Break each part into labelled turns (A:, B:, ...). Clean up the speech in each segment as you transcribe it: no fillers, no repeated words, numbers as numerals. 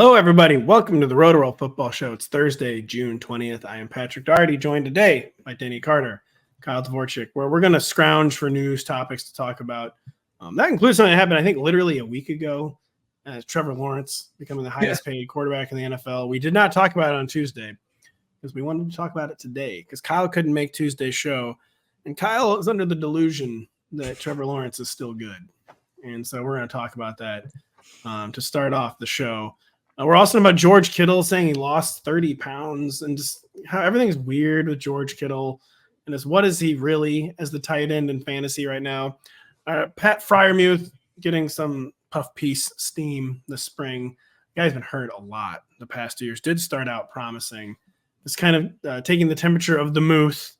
A: Hello, everybody. Welcome to the Rotoworld Football Show. It's Thursday, June 20th. I am Patrick Daugherty, joined today by Denny Carter, Kyle Dvorchak, where we're going to scrounge for news topics to talk about. That includes something that happened, I think, literally a week ago. Trevor Lawrence becoming the highest paid quarterback in the NFL. We did not talk about it on Tuesday because we wanted to talk about it today because Kyle couldn't make Tuesday's show. And Kyle is under the delusion that Trevor Lawrence is still good. And so we're going to talk about that to start off the show. We're also talking about George Kittle saying he lost 30 pounds and just how everything's weird with George Kittle. And what is he really as the tight end in fantasy right now? Pat Freiermuth getting some puff piece steam this spring. The guy's been hurt a lot the past 2 years. Did start out promising. It's kind of taking the temperature of the moose.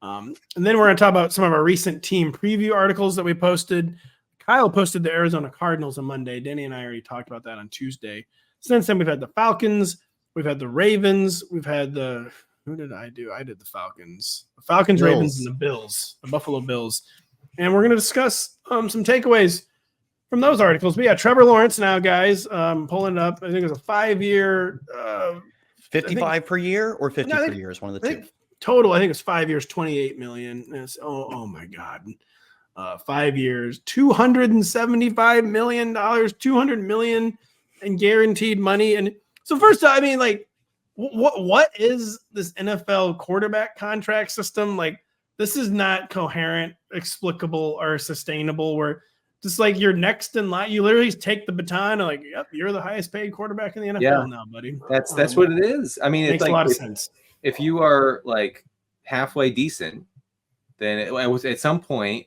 A: And then we're going to talk about some of our recent team preview articles that we posted. Kyle posted the Arizona Cardinals on Monday. Denny and I already talked about that on Tuesday. Since then, we've had the Falcons, we've had the Ravens, we've had the – who did I do? I did the Falcons. The Falcons, Bills. Ravens, and the Bills, the Buffalo Bills. And we're going to discuss some takeaways from those articles. But, yeah, Trevor Lawrence now, guys, pulling it up. I think it was a 5-year
B: 55 per year or 50 per year is one of the two.
A: Total, I think it's 5 years, $28 million. It's, oh, my God. 5 years, $275 million, $200 million and guaranteed money. And so first, I mean, like, what is this NFL quarterback contract system? Like, this is not coherent, explicable, or sustainable. Where just like you're next in line, you literally take the baton and like, yep, you're the highest paid quarterback in the NFL now, buddy.
C: That's what it is. I mean,
A: it makes
C: like,
A: a lot of sense.
C: If you are like halfway decent, then at some point,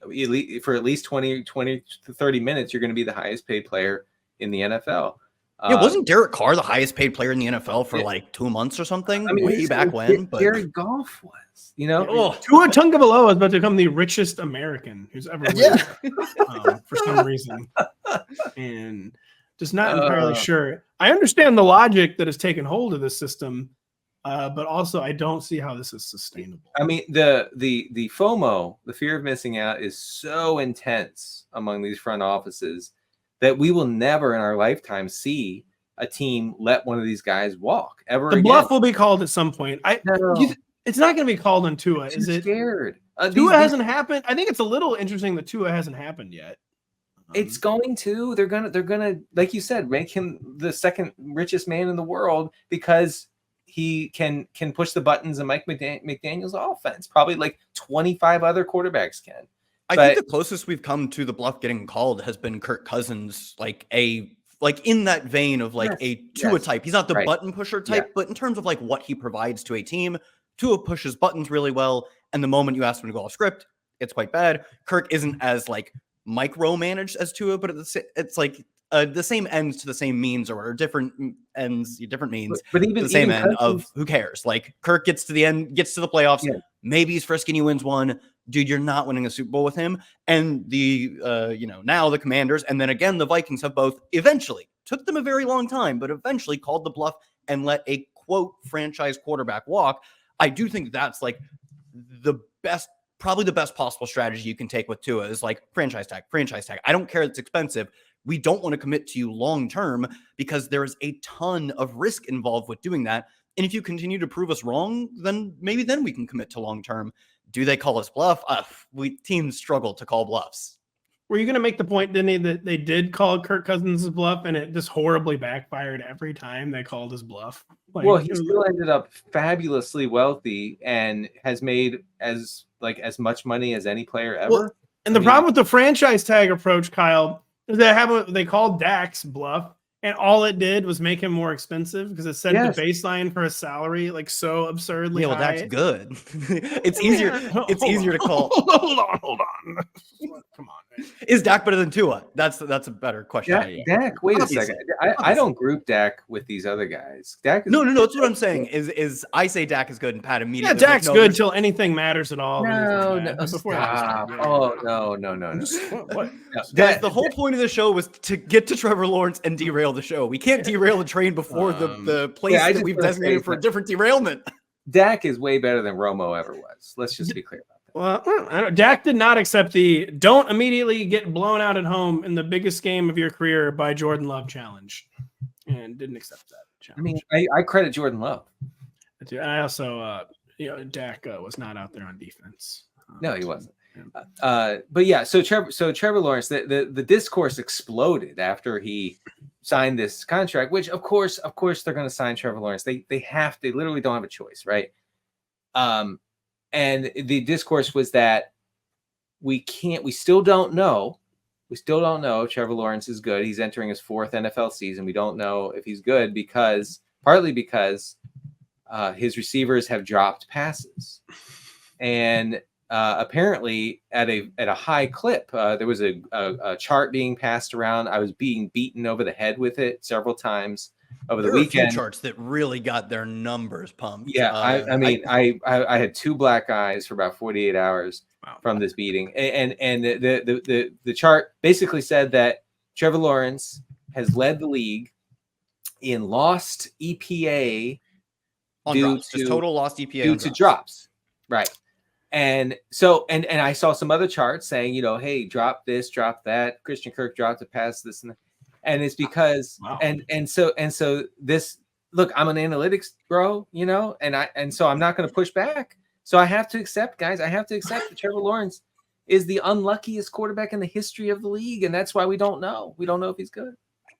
C: for at least 20 to 30 minutes, you're going to be the highest paid player in the NFL.
B: Yeah, wasn't Derek Carr the highest paid player in the NFL for like 2 months or something? I mean, way back when. But
C: Jared Goff was,
A: Tua Tagovailoa is about to become the richest American who's ever lived for some reason. And just not entirely sure. I understand the logic that has taken hold of this system, but also I don't see how this is sustainable.
C: I mean, the FOMO, the fear of missing out, is so intense among these front offices that we will never in our lifetime see a team let one of these guys walk ever again.
A: The bluff will be called at some point. It's not going to be called on Tua, is it?
C: Scared.
A: Tua hasn't happened. I think it's a little interesting that Tua hasn't happened yet.
C: It's going to. They're gonna, like you said, make him the second richest man in the world because he can push the buttons in Mike McDaniel's offense. Probably like 25 other quarterbacks can.
B: I think the closest we've come to the bluff getting called has been Kirk Cousins, like in that vein of like a Tua type. He's not the button pusher type, but in terms of like what he provides to a team, Tua pushes buttons really well. And the moment you ask him to go off script, it's quite bad. Kirk isn't as like micromanaged as Tua, but it's like the same ends to the same means, or different ends, different means,
C: but even
B: the same end
C: Cousins,
B: of who cares? Like Kirk gets to the end, gets to the playoffs. Yeah. Maybe he's frisky and he wins one. Dude, you're not winning a Super Bowl with him. And the, now the Commanders and then again, the Vikings have both eventually, took them a very long time, but eventually called the bluff and let a quote franchise quarterback walk. I do think that's like probably the best possible strategy you can take with Tua is like franchise tag. I don't care. It's expensive. We don't want to commit to you long-term because there is a ton of risk involved with doing that. And if you continue to prove us wrong, then maybe then we can commit to long-term. Do they call us bluff? Teams struggle to call bluffs.
A: Were you going to make the point, Denny, that they did call Kirk Cousins' bluff and it just horribly backfired every time they called his bluff?
C: Like, well, he still ended up fabulously wealthy and has made as much money as any player ever.
A: Well, and the problem with the franchise tag approach, Kyle, is they called Dak's bluff. And all it did was make him more expensive because it set the baseline for his salary like so absurdly high.
B: That's good. It's easier. It's easier to call.
A: Hold on. Come on, man.
B: Is Dak better than Tua? That's a better question.
C: Dak. Wait a second. I don't group Dak with these other guys. Dak.
B: No. That's what I'm saying. Is I say Dak is good and Pat immediately.
A: Yeah, Dak's good until anything matters at all.
C: No. Oh no.
A: What?
B: The whole point of the show was to get to Trevor Lawrence and derail the show. We can't derail the train before the place that we've designated for a different derailment.
C: Dak is way better than Romo ever was. Let's just be clear about that.
A: Well, Dak did not accept the don't immediately get blown out at home in the biggest game of your career by Jordan Love challenge. and didn't accept that
C: I
A: challenge.
C: mean, I credit Jordan Love.
A: And I also, Dak was not out there on defense.
C: No, he wasn't.
A: Yeah.
C: But yeah, so Trevor Lawrence, the discourse exploded after he signed this contract, which of course they're going to sign Trevor Lawrence. They literally don't have a choice, right? And the discourse was that we still don't know if Trevor Lawrence is good. He's entering his 4th NFL season. We don't know if he's good partly because his receivers have dropped passes, and apparently at a high clip. There was a chart being passed around. I was being beaten over the head with it several times over the weekend.
B: There were a few charts that really got their numbers pumped.
C: Yeah, I had 2 black eyes for about 48 hours from this beating, and the chart basically said that Trevor Lawrence has led the league in lost EPA
B: on
C: due
B: drops,
C: to
B: just total lost EPA
C: due
B: on
C: to drops, right? And so, and I saw some other charts saying, hey, drop this, drop that. Christian Kirk dropped a pass, this and that. And it's because, and so this, look, I'm an analytics bro, and so I'm not going to push back. So I have to accept, guys, that Trevor Lawrence is the unluckiest quarterback in the history of the league. And that's why we don't know. We don't know if he's good.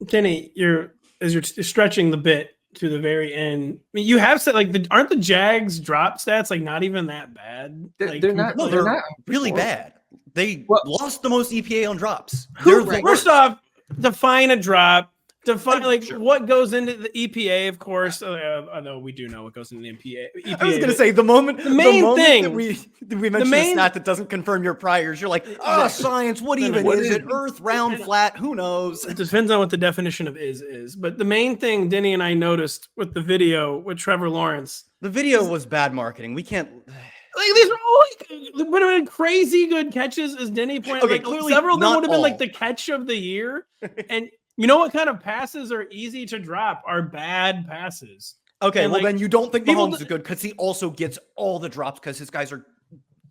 A: Denny, you're stretching the bit to the very end. I mean, you have said aren't the Jags drop stats not even that bad?
C: They're not.
B: No,
C: they're not
B: really bad. They lost the most EPA on drops.
A: First off, define a drop. Define what goes into the EPA, of course. Although we do know what goes into the EPA.
B: I was going to say the main thing that we mentioned a stat that doesn't confirm your priors. You're like, science. What even is it? Earth, round, flat? Who knows?
A: It depends on what the definition of is. But the main thing Denny and I noticed with the video with Trevor Lawrence,
B: the video was bad marketing. We can't.
A: These are all would have been crazy good catches, as Denny pointed out.
B: Clearly
A: several of them would have been
B: all.
A: the catch of the year. And you know what kind of passes are easy to drop are bad passes.
B: Okay,
A: and
B: well then you don't think Mahomes is good because he also gets all the drops because his guys are.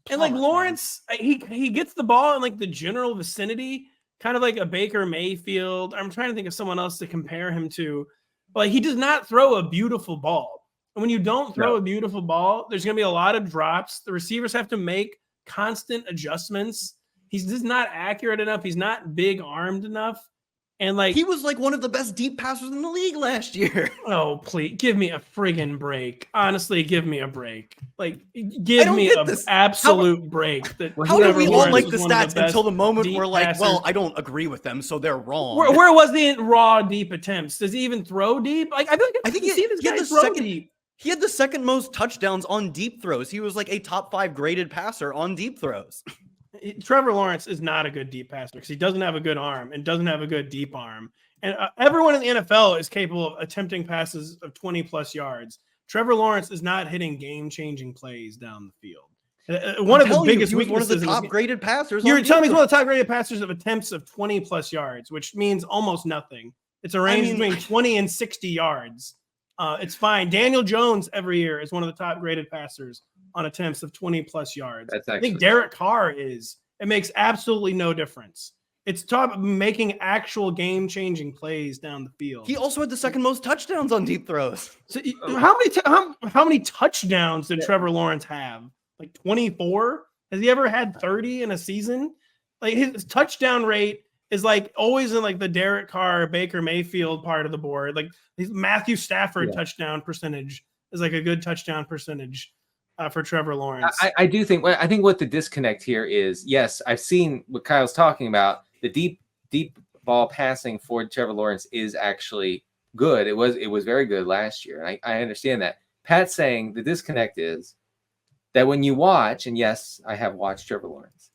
A: And Lawrence, he gets the ball in the general vicinity, kind of like a Baker Mayfield. I'm trying to think of someone else to compare him to. But he does not throw a beautiful ball. And when you don't throw a beautiful ball, there's going to be a lot of drops. The receivers have to make constant adjustments. He's just not accurate enough. He's not big armed enough. And
B: he was one of the best deep passers in the league last year.
A: Oh, please give me a friggin' break. Honestly, give me a break. Give me an absolute break.
B: How do we all like the stats until the moment we're like, well, I don't agree with them, so they're wrong.
A: Where was the raw deep attempts? Does he even throw deep? I think
B: he had the second most touchdowns on deep throws. He was a top 5 graded passer on deep throws.
A: Trevor Lawrence is not a good deep passer because he doesn't have a good arm and doesn't have a good deep arm. And everyone in the NFL is capable of attempting passes of 20-plus yards. Trevor Lawrence is not hitting game-changing plays down the field. One of the biggest weaknesses.
B: One of the top-graded passers.
A: You're telling me he's one of the top-graded passers of attempts of 20-plus yards, which means almost nothing. It's a range between 20 and 60 yards. It's fine. Daniel Jones every year is one of the top-graded passers on attempts of 20-plus yards. I think Derek Carr is. It makes absolutely no difference. It's top making actual game-changing plays down the field.
B: He also had the second most touchdowns on deep throws.
A: So how many touchdowns did Trevor Lawrence have? 24? Has he ever had 30 in a season? His touchdown rate is always in the Derek Carr, Baker Mayfield part of the board. His Matthew Stafford touchdown percentage is a good touchdown percentage for Trevor Lawrence.
C: I think what the disconnect here is, yes, I've seen what Kyle's talking about. The deep ball passing for Trevor Lawrence is actually good. It was very good last year. I understand that. Pat's saying the disconnect is that when you watch, and yes, I have watched Trevor Lawrence,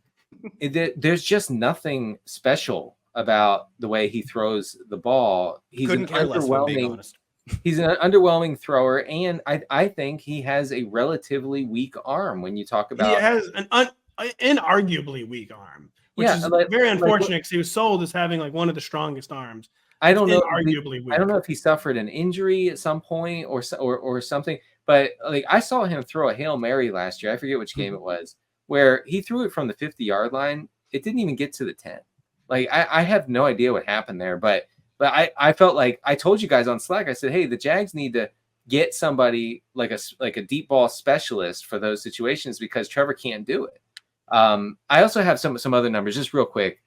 C: there's just nothing special about the way he throws the ball. He's an underwhelming. He's an underwhelming thrower, and I think he has a relatively weak arm. When you talk about,
A: he has an inarguably weak arm, which is very unfortunate because he was sold as having one of the strongest arms.
C: I don't know.
A: Arguably weak.
C: I don't know if he suffered an injury at some point or something, but I saw him throw a Hail Mary last year. I forget which game it was, where he threw it from the 50-yard line. It didn't even get to the 10. I have no idea what happened there, but But I felt like I told you guys on Slack, I said, hey, the Jags need to get somebody like a deep ball specialist for those situations because Trevor can't do it. I also have some other numbers just real quick.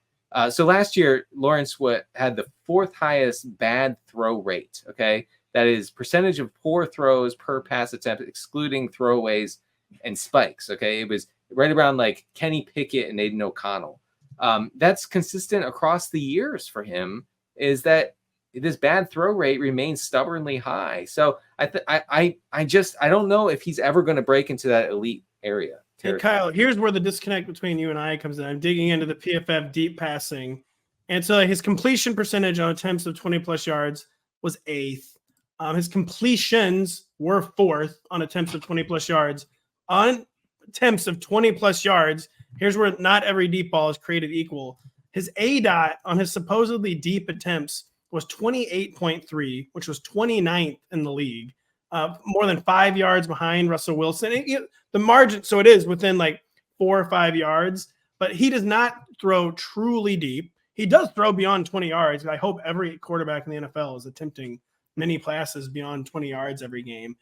C: So last year, Lawrence had the 4th highest bad throw rate. Okay. That is percentage of poor throws per pass attempt, excluding throwaways and spikes. Okay. It was right around like Kenny Pickett and Aiden O'Connell. That's consistent across the years for him, is that this bad throw rate remains stubbornly high. So I don't know if he's ever going to break into that elite area.
A: Hey, Kyle, here's where the disconnect between you and I comes in. I'm digging into the PFF deep passing. And so his completion percentage on attempts of 20-plus yards was 8th. His completions were 4th on attempts of 20-plus yards. On attempts of 20-plus yards, here's where not every deep ball is created equal. His ADOT on his supposedly deep attempts was 28.3, which was 29th in the league. More than 5 yards behind Russell Wilson. The margin, so it is within like 4 or 5 yards, but he does not throw truly deep. He does throw beyond 20 yards. I hope every quarterback in the NFL is attempting many passes beyond 20 yards every game.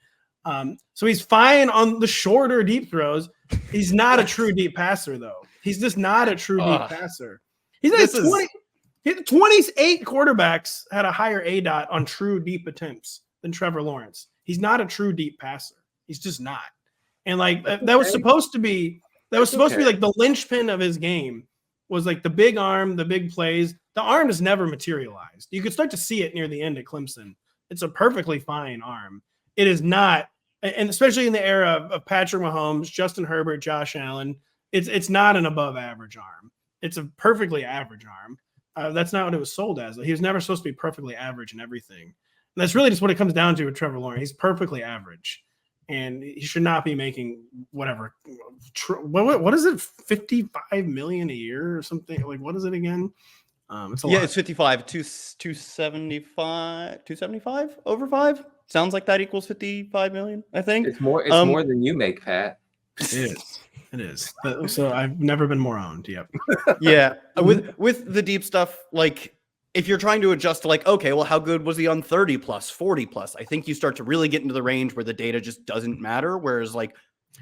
A: So he's fine on the shorter deep throws. He's not a true deep passer, though. He's just not a true deep passer. He's like 28 quarterbacks had a higher ADOT on true deep attempts than Trevor Lawrence. He's not a true deep passer. He's just not. And like that was supposed to be like the linchpin of his game, was like the big arm, the big plays. The arm has never materialized. You could start to see it near the end at Clemson. It's a perfectly fine arm. It is not, and especially in the era of Patrick Mahomes, Justin Herbert, Josh Allen, it's not an above average arm. It's a perfectly average arm. That's not what it was sold as. He was never supposed to be perfectly average in everything. And that's really just what it comes down to with Trevor Lawrence. He's perfectly average. And he should not be making whatever. What is it? $55 million a year or something? Like, what is it again? It's a lot.
B: It's 55, 275 over 5. Sounds like that equals 55 million. I think
C: it's more. It's more than you make, Pat.
A: It is. So I've never been more owned. Yep.
B: Yeah. With the deep stuff, like, if you're trying to adjust to like, okay, well, how good was he on 30 plus, 40 plus? I think you start to really get into the range where the data just doesn't matter. Whereas like,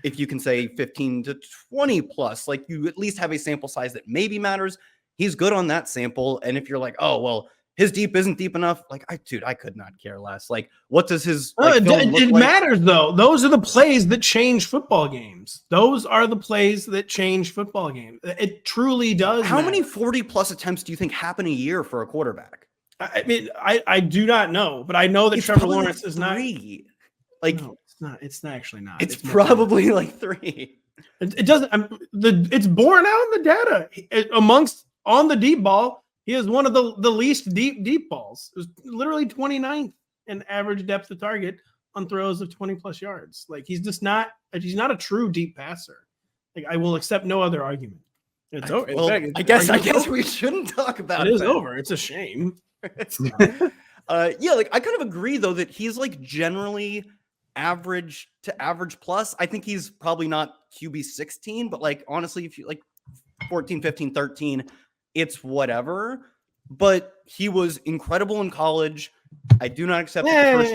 B: if you can say 15 to 20 plus, like you at least have a sample size that maybe matters. He's good on that sample. And if you're like, oh, well, his deep isn't deep enough. Like, I could not care less. Like, what does his
A: it matters though. Those are the plays that change football games. Those are the plays that change football games. It truly does.
B: How many 40 plus attempts do you think happen a year for a quarterback?
A: I mean, I do not know, but I know that Trevor Lawrence is not.
B: Like,
A: no, it's not. It's actually not.
B: It's probably like 3.
A: It doesn't. It's borne out in the data. Amongst on the deep ball, he has one of the least deep balls. It was literally 29th in average depth of target on throws of 20 plus yards. Like he's not a true deep passer. Like I will accept no other argument. It's over.
B: Well, I guess we shouldn't talk about it.
A: It is over. It's a shame.
B: Yeah, like I kind of agree though that he's like generally average to average plus. I think he's probably not QB 16, but like honestly, if you like 14, 15, 13, it's whatever. But he was incredible in college. I do not accept the first.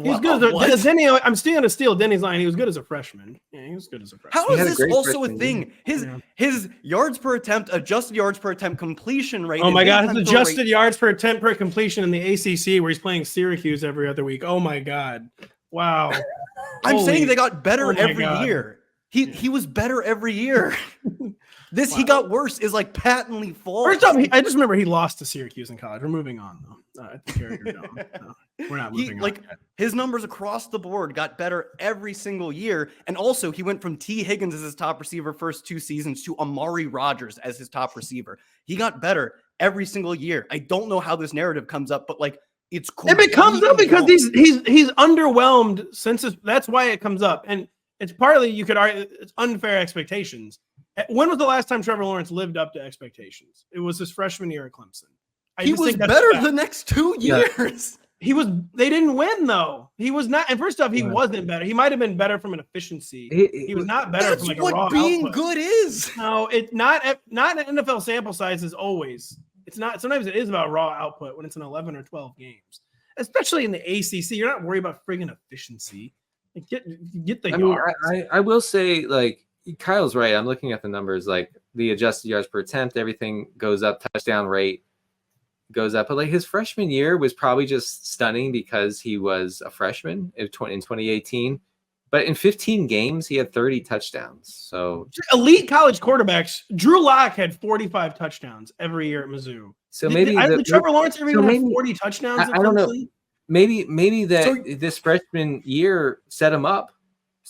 A: He's good as Denny. I'm still going to steal Denny's line. He was good as a freshman. Yeah, he was good as a freshman.
B: How is this also a thing? His yards per attempt, adjusted yards per attempt completion rate.
A: Oh my God, his adjusted yards per attempt per completion in the ACC, where he's playing Syracuse every other week. Oh my God, wow.
B: I'm saying they got better every year. He was better every year. He got worse is like patently false.
A: First off, I just remember he lost to Syracuse in college. We're moving on though. I think you're dumb. No, we're not moving on.
B: Like his numbers across the board got better every single year. And also he went from T. Higgins as his top receiver first 2 seasons to Amari Rodgers as his top receiver. He got better every single year. I don't know how this narrative comes up, but like it's cool.
A: It comes up because he's underwhelmed since that's why it comes up. And it's partly you could argue it's unfair expectations. When was the last time Trevor Lawrence lived up to expectations? It was his freshman year at Clemson.
B: He was better the next 2 years.
A: Yeah. They didn't win though. He was not. And first off, he wasn't better. He might have been better from an efficiency. He was not better from like a raw
B: being
A: output.
B: Good is.
A: No, it's not an NFL sample size is always It's not. Sometimes it is about raw output when it's in 11 or 12 games, especially in the ACC. You're not worried about friggin' efficiency. Like get the yards.
C: I will say, like, Kyle's right. I'm looking at the numbers, like the adjusted yards per attempt, everything goes up, touchdown rate goes up. But like his freshman year was probably just stunning because he was a freshman in 2018. But in 15 games, he had 30 touchdowns. So
A: elite college quarterbacks. Drew Lock had 45 touchdowns every year at Mizzou.
C: So maybe
A: Trevor Lawrence ever even had 40 touchdowns.
C: I don't know. Maybe this freshman year set him up.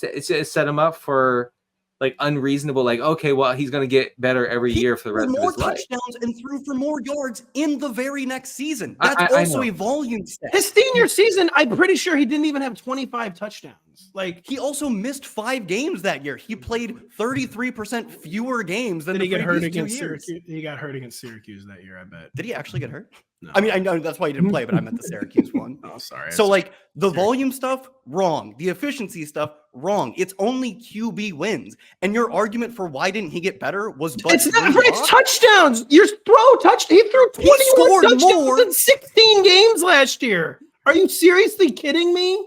C: It set him up for like unreasonable. Like, okay, well, he's going to get better every year for the rest of his life.
B: More touchdowns and threw for more yards in the very next season. That's also a volume stat.
A: His senior season, I'm pretty sure he didn't even have 25 touchdowns. Like,
B: he also missed 5 games that year. He played 33% fewer games than
A: did he
B: the
A: get hurt
B: previous
A: against
B: 2 years.
A: Syracuse? He got hurt against Syracuse that year, I bet.
B: Did he actually get hurt?
A: No.
B: I mean, I know that's why he didn't play, but I meant the Syracuse one.
A: Oh, sorry.
B: So, like, the volume stuff, wrong. The efficiency stuff, wrong. It's only QB wins. And your argument for why didn't he get better was
A: it's not for its touchdowns. He threw 21 touchdowns in 16 games last year. Are you seriously kidding me?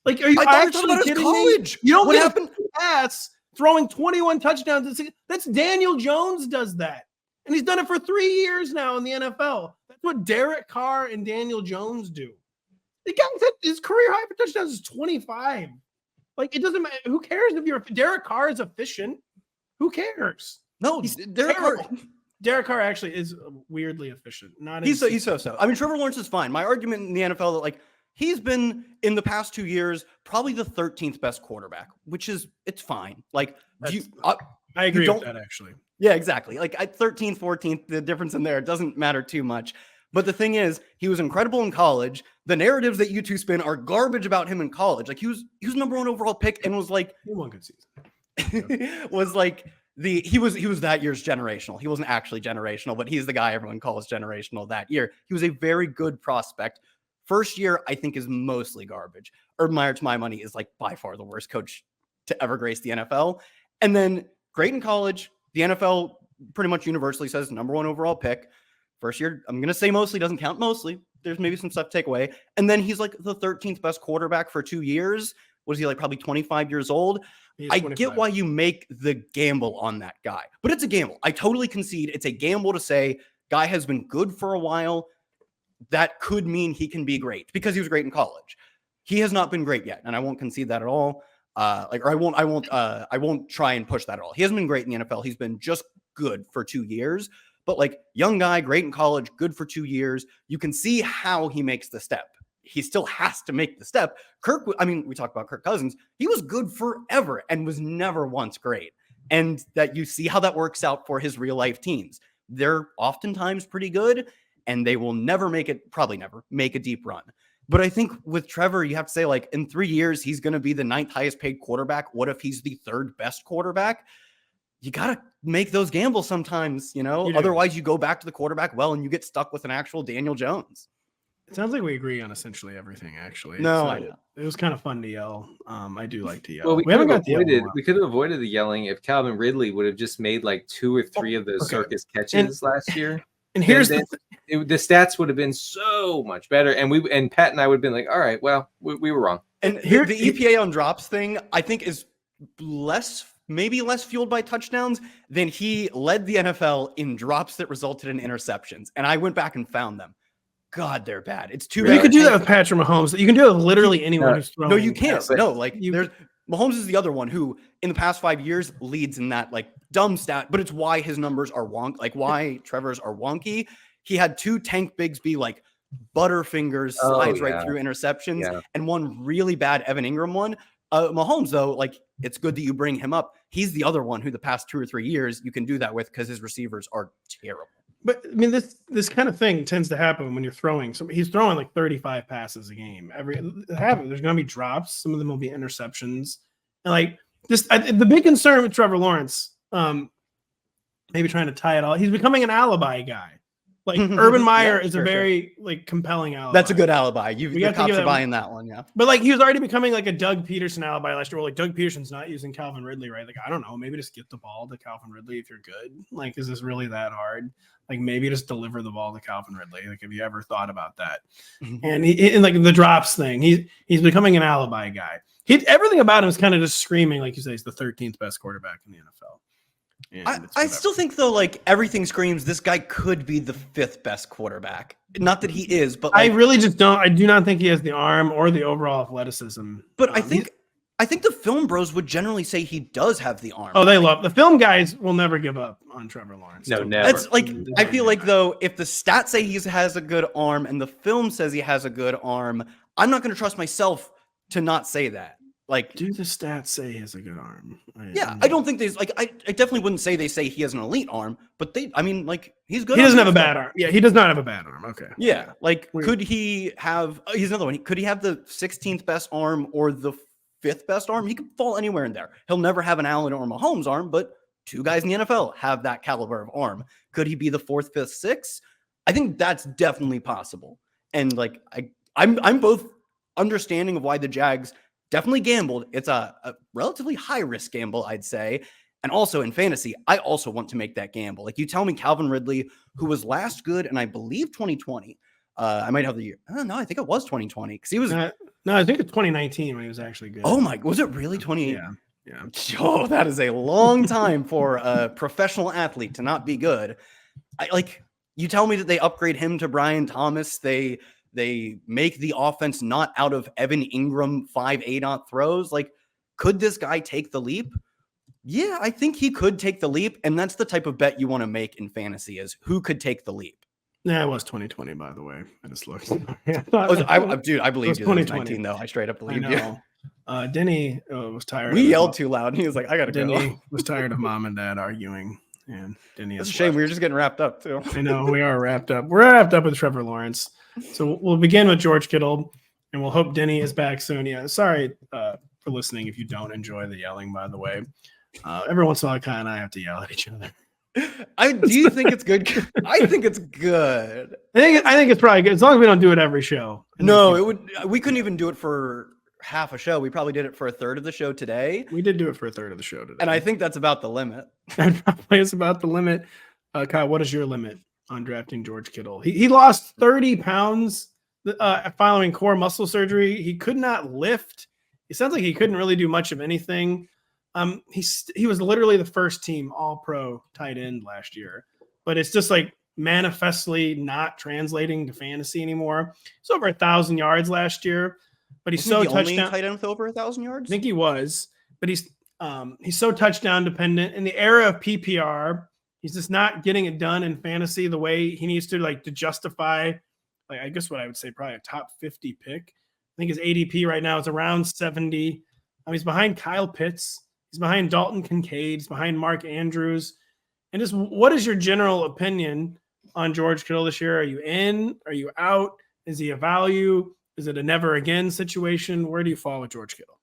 A: Like, are you actually kidding me? You don't get a pass throwing 21 touchdowns. That's Daniel Jones does that. And he's done it for 3 years now in the NFL. That's what Derek Carr and Daniel Jones do. The guy said his career high for touchdowns is 25. Like, it doesn't matter. Who cares if Derek Carr is efficient? Who cares?
B: No,
A: Derek Carr actually is weirdly efficient.
B: He's so. I mean, Trevor Lawrence is fine. My argument in the NFL that, like, he's been in the past 2 years probably the 13th best quarterback, which is it's fine. Like,
A: I agree with that actually.
B: Yeah, exactly. Like at 13th, 14th, the difference in there doesn't matter too much. But the thing is, he was incredible in college. The narratives that you two spin are garbage about him in college. Like he was number 1 overall pick and was like
A: he won good season.
B: was like he was that year's generational. He wasn't actually generational, but he's the guy everyone calls generational that year. He was a very good prospect. First year, I think, is mostly garbage. Urban Meyer, to my money, is like by far the worst coach to ever grace the NFL. And then great in college. The NFL pretty much universally says number 1 overall pick. First year, I'm going to say mostly, doesn't count mostly. There's maybe some stuff to take away. And then he's like the 13th best quarterback for 2 years. Was he like probably 25 years old? I get why you make the gamble on that guy, but it's a gamble. I totally concede. It's a gamble to say guy has been good for a while. That could mean he can be great because he was great in college. He has not been great yet. And I won't concede that at all. I won't try and push that at all. He hasn't been great in the NFL. He's been just good for 2 years, but like young guy, great in college, good for 2 years. You can see how he makes the step. He still has to make the step. We talked about Kirk Cousins. He was good forever and was never once great. And that you see how that works out for his real life teams. They're oftentimes pretty good and they will probably never make a deep run. But I think with Trevor, you have to say, like, in 3 years, he's going to be the 9th highest paid quarterback. What if he's the 3rd best quarterback? You got to make those gambles sometimes, you know? Otherwise, you go back to the quarterback well and you get stuck with an actual Daniel Jones.
A: It sounds like we agree on essentially everything, actually.
B: No, I know.
A: It was kind of fun to yell. I do like to yell.
C: Well, we could have avoided the yelling if Calvin Ridley would have just made like 2 or 3 of those circus catches last year.
A: And here's
C: the stats would have been so much better. And Pat and I would have been like, all right, well, we were wrong.
B: And here the EPA on drops thing, I think is maybe less fueled by touchdowns than he led the NFL in drops that resulted in interceptions. And I went back and found them. God, they're bad. It's too bad.
A: You could do that with Patrick Mahomes. You can do it with literally anyone who's throwing.
B: No, you can't. There's Mahomes is the other one who in the past 5 years leads in that like dumb stat, but it's why his numbers are wonky, like why Trevor's are wonky. He had 2 Tank Bigsby like butterfingers slides right through interceptions and one really bad Evan Ingram one. Mahomes, though, like it's good that you bring him up. He's the other one who the past 2 or 3 years you can do that with because his receivers are terrible.
A: But I mean, this kind of thing tends to happen when you're throwing. So he's throwing like 35 passes a game. There's going to be drops. Some of them will be interceptions. And like the big concern with Trevor Lawrence, maybe trying to tie it all. He's becoming an alibi guy. Like Urban Meyer
B: Yeah,
A: is a
B: sure.
A: very like compelling alibi.
B: That's a good alibi.
A: We
B: The
A: have to
B: cops
A: give
B: are
A: that
B: buying that one. Yeah.
A: But like he was already becoming like a Doug Peterson alibi last year. Where, like Doug Peterson's not using Calvin Ridley, right? Like I don't know, maybe just get the ball to Calvin Ridley if you're good. Like, is this really that hard? Like maybe just deliver the ball to Calvin Ridley. Like, have you ever thought about that? And and like the drops thing, he's becoming an alibi guy. Everything about him is kind of just screaming, like you say, he's the 13th best quarterback in the NFL.
B: I still think though, like everything screams this guy could be the 5th best quarterback. Not that he is, but like,
A: I really just don't. I do not think he has the arm or the overall athleticism.
B: But I think the film bros would generally say he does have the arm.
A: Oh, they love the film guys. Will never give up on Trevor Lawrence.
C: No, never.
B: That's like I feel like though, if the stats say he has a good arm and the film says he has a good arm, I'm not going to trust myself to not say that. Like,
A: do the stats say he has a good arm?
B: I don't think there's like I definitely wouldn't say they say he has an elite arm, but I mean, like he's good.
A: He doesn't have a bad arm. Yeah, he does not have a bad arm. Okay.
B: Yeah, like could he have? He's another one. Could he have the 16th best arm or the 5th best arm? He could fall anywhere in there. He'll never have an Allen or Mahomes arm, but 2 guys in the NFL have that caliber of arm. Could he be the 4th, 5th, 6th? I think that's definitely possible. And like I'm both understanding of why the Jags definitely gambled. It's a relatively high risk gamble, I'd say. And also in fantasy, I also want to make that gamble. Like you tell me Calvin Ridley, who was last good, and I believe 2020. I might have the year. No, I think it was 2020 because he was.
A: No, I think it's 2019 when he was actually good.
B: Oh my, was it really 20?
A: Yeah.
B: Oh, that is a long time for a professional athlete to not be good. You tell me that they upgrade him to Brian Thomas. They make the offense not out of Evan Ingram 5 throws. Like, could this guy take the leap? Yeah, I think he could take the leap. And that's the type of bet you want to make in fantasy is who could take the leap.
A: Yeah, it was 2020, by the way. I just looked.
B: Dude, I believe you. It was 2019, though. I straight up believe you.
A: Denny was tired.
B: We yelled too loud. And he was like, I got to go.
A: Denny was tired of mom and dad arguing. And Denny
B: It's a shame. We were just getting wrapped up, too.
A: I know. We are wrapped up. We're wrapped up with Trevor Lawrence. So we'll begin with George Kittle, and we'll hope Denny is back soon. Yeah, sorry for listening if you don't enjoy the yelling, by the way. Every once in a while, Kai and I have to yell at each other.
B: Do you think it's good? I think it's good.
A: I think it's probably good as long as we don't do it every show.
B: No, we couldn't even do it for half a show. We probably did it for a third of the show today.
A: We did do it for a third of the show today,
B: and I think that's about the limit.
A: That probably is about the limit. Kyle, what is your limit on drafting George Kittle? He lost 30 pounds following core muscle surgery. He could not lift. It sounds like he couldn't really do much of anything. He was literally the first team All-Pro tight end last year, but it's just like manifestly not translating to fantasy anymore. It's over 1,000 yards last year, but he's so touchdown
B: tight end with over 1,000 yards.
A: I think he was, but he's so touchdown dependent in the era of PPR. He's just not getting it done in fantasy the way he needs to justify, like, I guess what I would say probably a top 50 pick. I think his ADP right now is around 70. He's behind Kyle Pitts. He's behind Dalton Kincaid. He's behind Mark Andrews. And just what is your general opinion on George Kittle this year? Are you in? Are you out? Is he a value? Is it a never again situation? Where do you fall with George Kittle?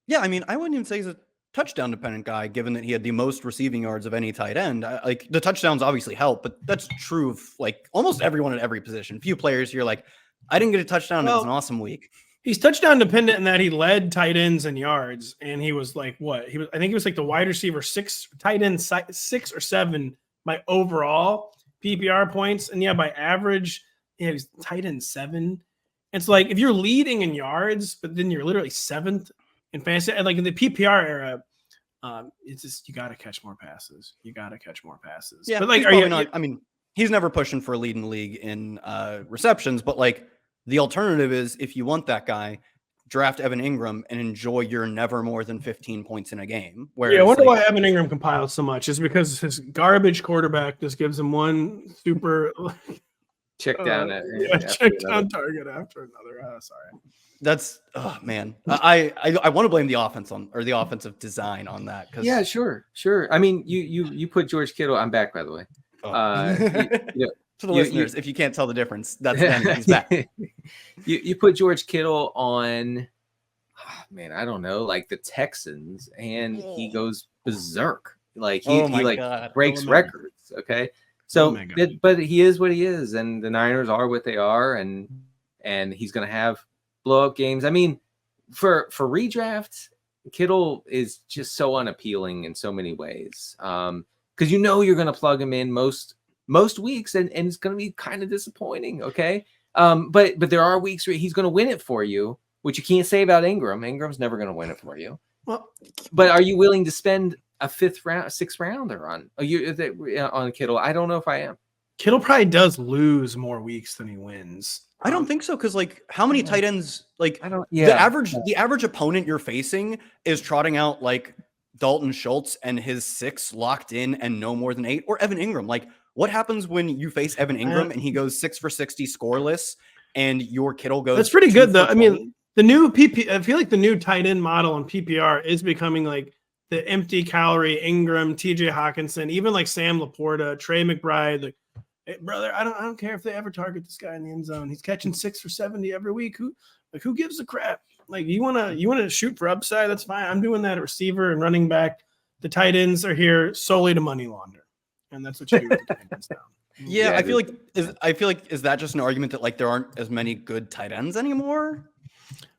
B: Yeah, I mean, I wouldn't even say he's a touchdown dependent guy, given that he had the most receiving yards of any tight end. Like the touchdowns obviously help, but that's true of like almost everyone at every position. Few players you're like, I didn't get a touchdown. It was an awesome week.
A: He's touchdown dependent in that he led tight ends in yards, and he was like what? I think he was like the wide receiver 6, tight end 6 or 7 by overall PPR points, and by average, he's tight end 7. It's like if you're leading in yards, but then you're literally 7th in fantasy, and like in the PPR era, it's just you got to catch more passes.
B: Yeah,
A: but like,
B: I mean, he's never pushing for a lead in the league in receptions, but like. The alternative is if you want that guy, draft Evan Ingram and enjoy your never more than 15 points in a game. Whereas,
A: I wonder why Evan Ingram compiles so much. Is because his garbage quarterback just gives him one super
C: check down
A: target after another. Sorry.
B: That's man. I want to blame the offense or the offensive design on that.
C: Yeah, sure. I mean, you put George Kittle. I'm back, by the way.
B: To the listeners, if you can't tell the difference, that's then he's back.
C: You put George Kittle on, I don't know, like the Texans, and he goes berserk. Like he breaks records. Okay, So, but he is what he is, and the Niners are what they are, and he's going to have blow up games. I mean, for redraft, Kittle is just so unappealing in so many ways. Because you're going to plug him in most weeks, and it's going to be kind of disappointing. Okay, but there are weeks where he's going to win it for you, which you can't say about Ingram. Ingram's never going to win it for you. Well, but are you willing to spend a 6th rounder on Kittle? I don't know if I am.
A: Kittle probably does lose more weeks than he wins.
B: I don't think so, because like how many tight ends? Like
C: the
B: average opponent you're facing is trotting out like Dalton Schultz and his 6 locked in and no more than 8, or Evan Ingram. Like, what happens when you face Evan Ingram and he goes 6 for 60 scoreless, and your Kittle goes?
A: That's pretty good though. I mean, the new I feel like the new tight end model in PPR is becoming like the empty calorie Ingram, TJ Hawkinson, even like Sam Laporta, Trey McBride. Like, hey, brother, I don't care if they ever target this guy in the end zone. He's catching 6 for 70 every week. Who gives a crap? Like, you wanna shoot for upside? That's fine. I'm doing that at receiver and running back. The tight ends are here solely to money launder, and that's what you do with the tight ends now.
B: Yeah, I feel like is that just an argument that like there aren't as many good tight ends anymore?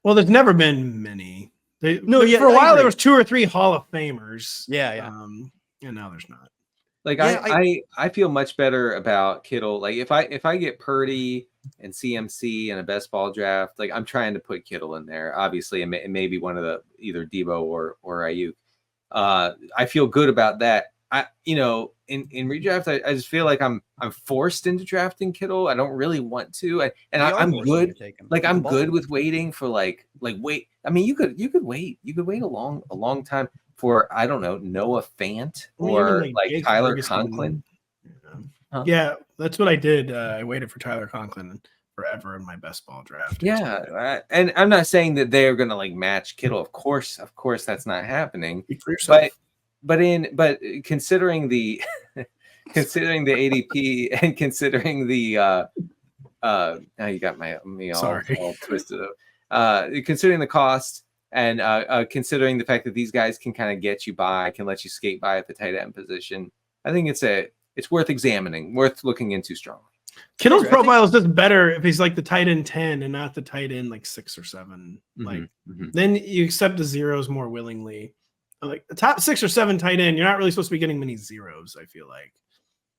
A: Well, there's never been many. For a while there was 2 or 3 Hall of Famers.
B: Yeah.
A: And now there's not.
C: Like I feel much better about Kittle. Like if I get Purdy and CMC in a best ball draft, like I'm trying to put Kittle in there. Obviously, it may be one of the either Debo or Ayuk. I feel good about that. In redraft, I just feel like I'm forced into drafting Kittle. I don't really want to, I'm good. Like I'm good with waiting for like wait. I mean, you could wait. You could wait a long time for I don't know Noah Fant or like Tyler Conklin.
A: Yeah, that's what I did. I waited for Tyler Conklin forever in my best ball draft.
C: Yeah, and I'm not saying that they're gonna like match Kittle. Of course, that's not happening. But considering the ADP and considering the now you got me all twisted up. Considering the cost and considering the fact that these guys can kind of get you by, can let you skate by at the tight end position, I think it's worth examining, worth looking into strongly.
A: Kittle's profile is just better if he's like the tight end 10 and not the tight end like 6 or 7. Then you accept the zeros more willingly. Like the top 6 or 7 tight end, you're not really supposed to be getting many zeros, I feel like.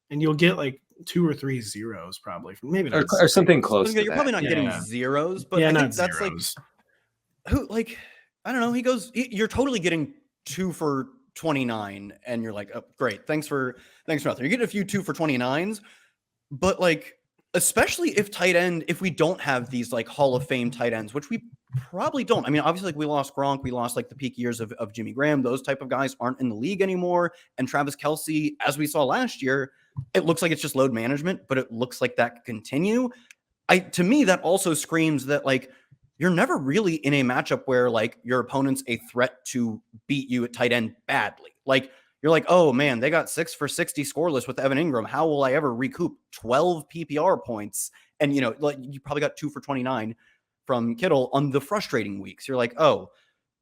A: And you'll get like 2 or 3 zeros probably from maybe not
C: or something close.
B: You're probably not getting zeros, but I think that's
A: zeros.
B: I don't know. You're totally getting 2 for 29, and you're like, oh, great, thanks for nothing. You're getting a few 2 for 29s, but like, especially if we don't have these like Hall of Fame tight ends, which we probably don't. I mean, obviously, like we lost Gronk, we lost like the peak years of Jimmy Graham. Those type of guys aren't in the league anymore. And Travis Kelce, as we saw last year, it looks like it's just load management, but it looks like that could continue. To me, that also screams that like you're never really in a matchup where like your opponent's a threat to beat you at tight end badly. Like you're like, oh man, they got 6 for 60 scoreless with Evan Ingram. How will I ever recoup 12 PPR points? And like you probably got 2 for 29 from Kittle on the frustrating weeks. You're like, oh,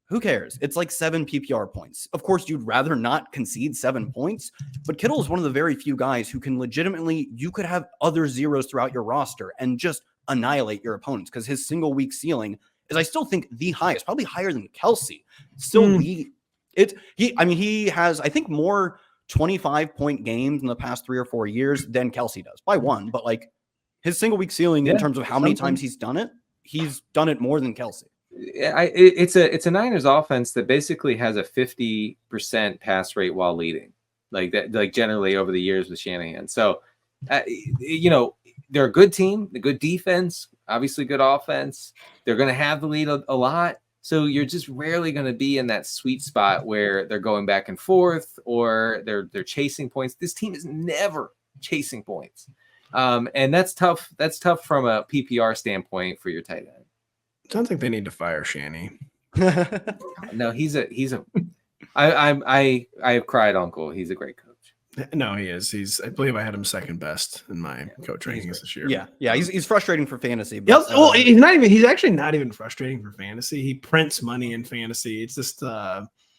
B: who cares? It's like 7 PPR points. Of course, you'd rather not concede 7 points, but Kittle is one of the very few guys who can legitimately, you could have other zeros throughout your roster and just annihilate your opponents because his single week ceiling is, I still think, the highest, probably higher than Kelce. Still, he has, I think, more 25-point games in the past 3 or 4 years than Kelce does by 1. But like his single week ceiling in terms of how many times he's done it more than Kelce.
C: It's a Niners offense that basically has a 50% pass rate while leading, like that, like generally over the years with Shanahan. So, they're a good team, a good defense, obviously good offense. They're going to have the lead a lot. So you're just rarely going to be in that sweet spot where they're going back and forth or they're chasing points. This team is never chasing points. And that's tough. That's tough from a PPR standpoint for your tight end.
A: Sounds like they need to fire Shanny.
C: No, I have cried uncle. He's a great coach.
A: No, he is. I believe I had him second best in my coach rankings this year.
B: Yeah. He's frustrating for fantasy. But,
A: he's actually not even frustrating for fantasy. He prints money in fantasy. It's just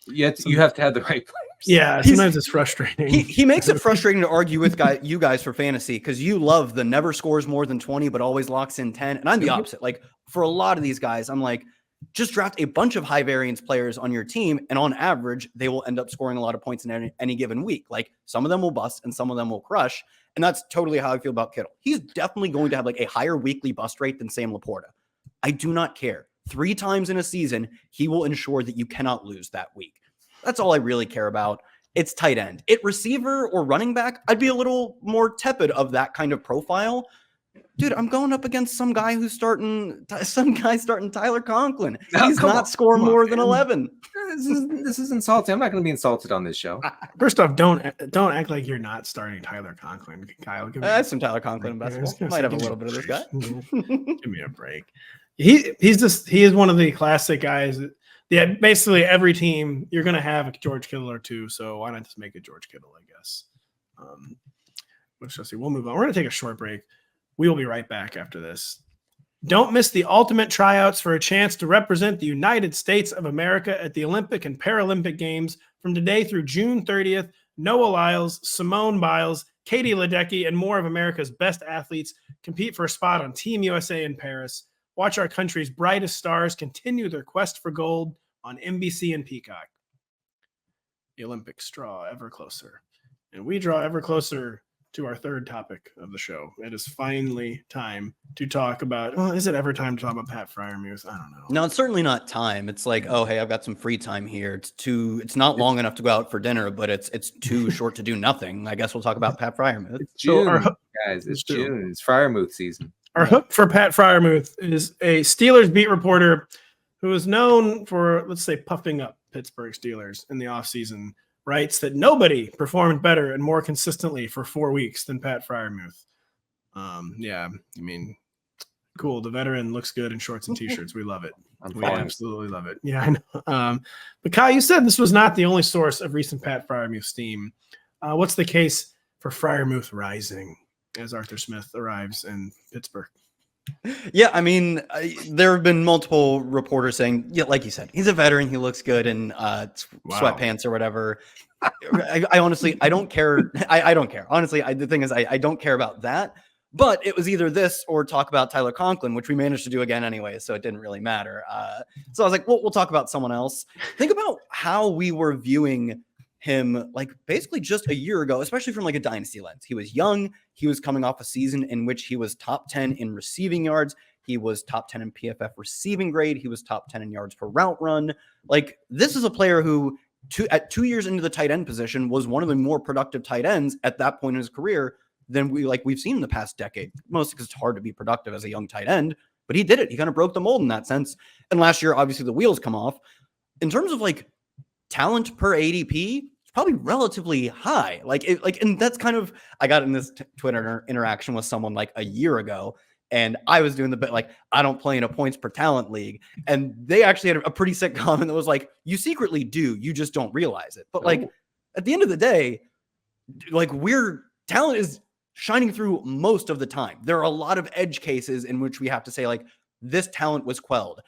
C: Yet you have to have the right players.
A: Yeah, sometimes it's frustrating.
B: He makes it frustrating to argue with you guys for fantasy because you love the never scores more than 20 but always locks in 10. And I'm the opposite. Like for a lot of these guys, I'm like, just draft a bunch of high variance players on your team, and on average, they will end up scoring a lot of points in any given week. Like some of them will bust and some of them will crush. And that's totally how I feel about Kittle. He's definitely going to have like a higher weekly bust rate than Sam Laporta. I do not care. 3 times in a season, he will ensure that you cannot lose that week. That's all I really care about. It's tight end. At receiver or running back, I'd be a little more tepid of that kind of profile. Dude, I'm going up against some guy starting Tyler Conklin. He's not scoring more than 11.
C: This is insulting. I'm not going to be insulted on this show.
A: First off, don't act like you're not starting Tyler Conklin. Kyle, give me
B: I have some Tyler Conklin in basketball. Might have a little bit of this guy.
A: Give me a break. He is one of the classic guys. Yeah, basically every team you're going to have a George Kittle or two. So why not just make it George Kittle? I guess. Let's see. We'll move on. We're going to take a short break. We will be right back after this. Don't miss the ultimate tryouts for a chance to represent the United States of America at the Olympic and Paralympic Games from today through June 30th. Noah Lyles, Simone Biles, Katie Ledecky, and more of America's best athletes compete for a spot on Team USA in Paris. Watch our country's brightest stars continue their quest for gold on NBC and Peacock. The Olympics draw ever closer, and we draw ever closer to our third topic of the show. It is finally time to talk about, is it ever time to talk about Pat Freiermuth? I don't know.
B: No, it's certainly not time. It's like, oh, hey, I've got some free time here. It's not long enough to go out for dinner, but it's too short to do nothing. I guess we'll talk about Pat Freiermuth.
C: It's June, guys. It's June. It's Freiermuth season.
A: Our hook for Pat Freiermuth is a Steelers beat reporter who is known for, let's say, puffing up Pittsburgh Steelers in the offseason. Writes that nobody performed better and more consistently for 4 weeks than Pat Freiermuth. Yeah, I mean, cool. The veteran looks good in shorts and t-shirts. We love it. We absolutely love it. Yeah, I know. But Kyle, you said this was not the only source of recent Pat Freiermuth steam. What's the case for Freiermuth rising as Arthur Smith arrives in Pittsburgh?
B: Yeah, I mean, there have been multiple reporters saying, yeah, like you said, he's a veteran. He looks good in sweatpants or whatever. I honestly, I don't care. I don't care. Honestly, the thing is, I don't care about that. But it was either this or talk about Tyler Conklin, which we managed to do again anyway, so it didn't really matter. So I was like, well, we'll talk about someone else. Think about how we were viewing him like basically just a year ago, especially from like a dynasty lens. He was young. He was coming off a season in which he was top 10 in receiving yards. He was top 10 in PFF receiving grade. He was top 10 in yards per route run. Like this is a player who at 2 years into the tight end position was one of the more productive tight ends at that point in his career than we've seen in the past decade, mostly because it's hard to be productive as a young tight end, but he did it. He kind of broke the mold in that sense. And last year, obviously the wheels come off. In terms of like talent per ADP, probably relatively high. And that's kind of, I got in this Twitter interaction with someone like a year ago, and I was doing the bit like, I don't play in a points per talent league. And they actually had a pretty sick comment that was like, you secretly do, you just don't realize it. But like, at the end of the day, like talent is shining through most of the time. There are a lot of edge cases in which we have to say like, this talent was quelled.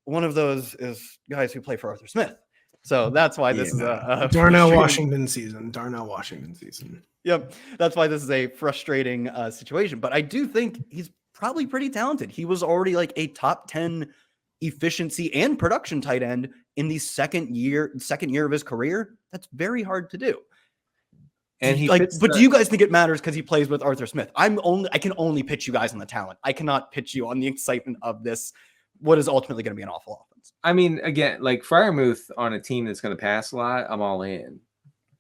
B: One of those is guys who play for Arthur Smith. So that's why this is a
A: Darnell Washington season.
B: Yep. That's why this is a frustrating situation. But I do think he's probably pretty talented. He was already like a top 10 efficiency and production tight end in the second year of his career. That's very hard to do. And do you guys think it matters because he plays with Arthur Smith? I can only pitch you guys on the talent. I cannot pitch you on the excitement of this, what is ultimately going to be an awful offense.
C: I mean, again, like Freiermuth on a team that's going to pass a lot, I'm all in.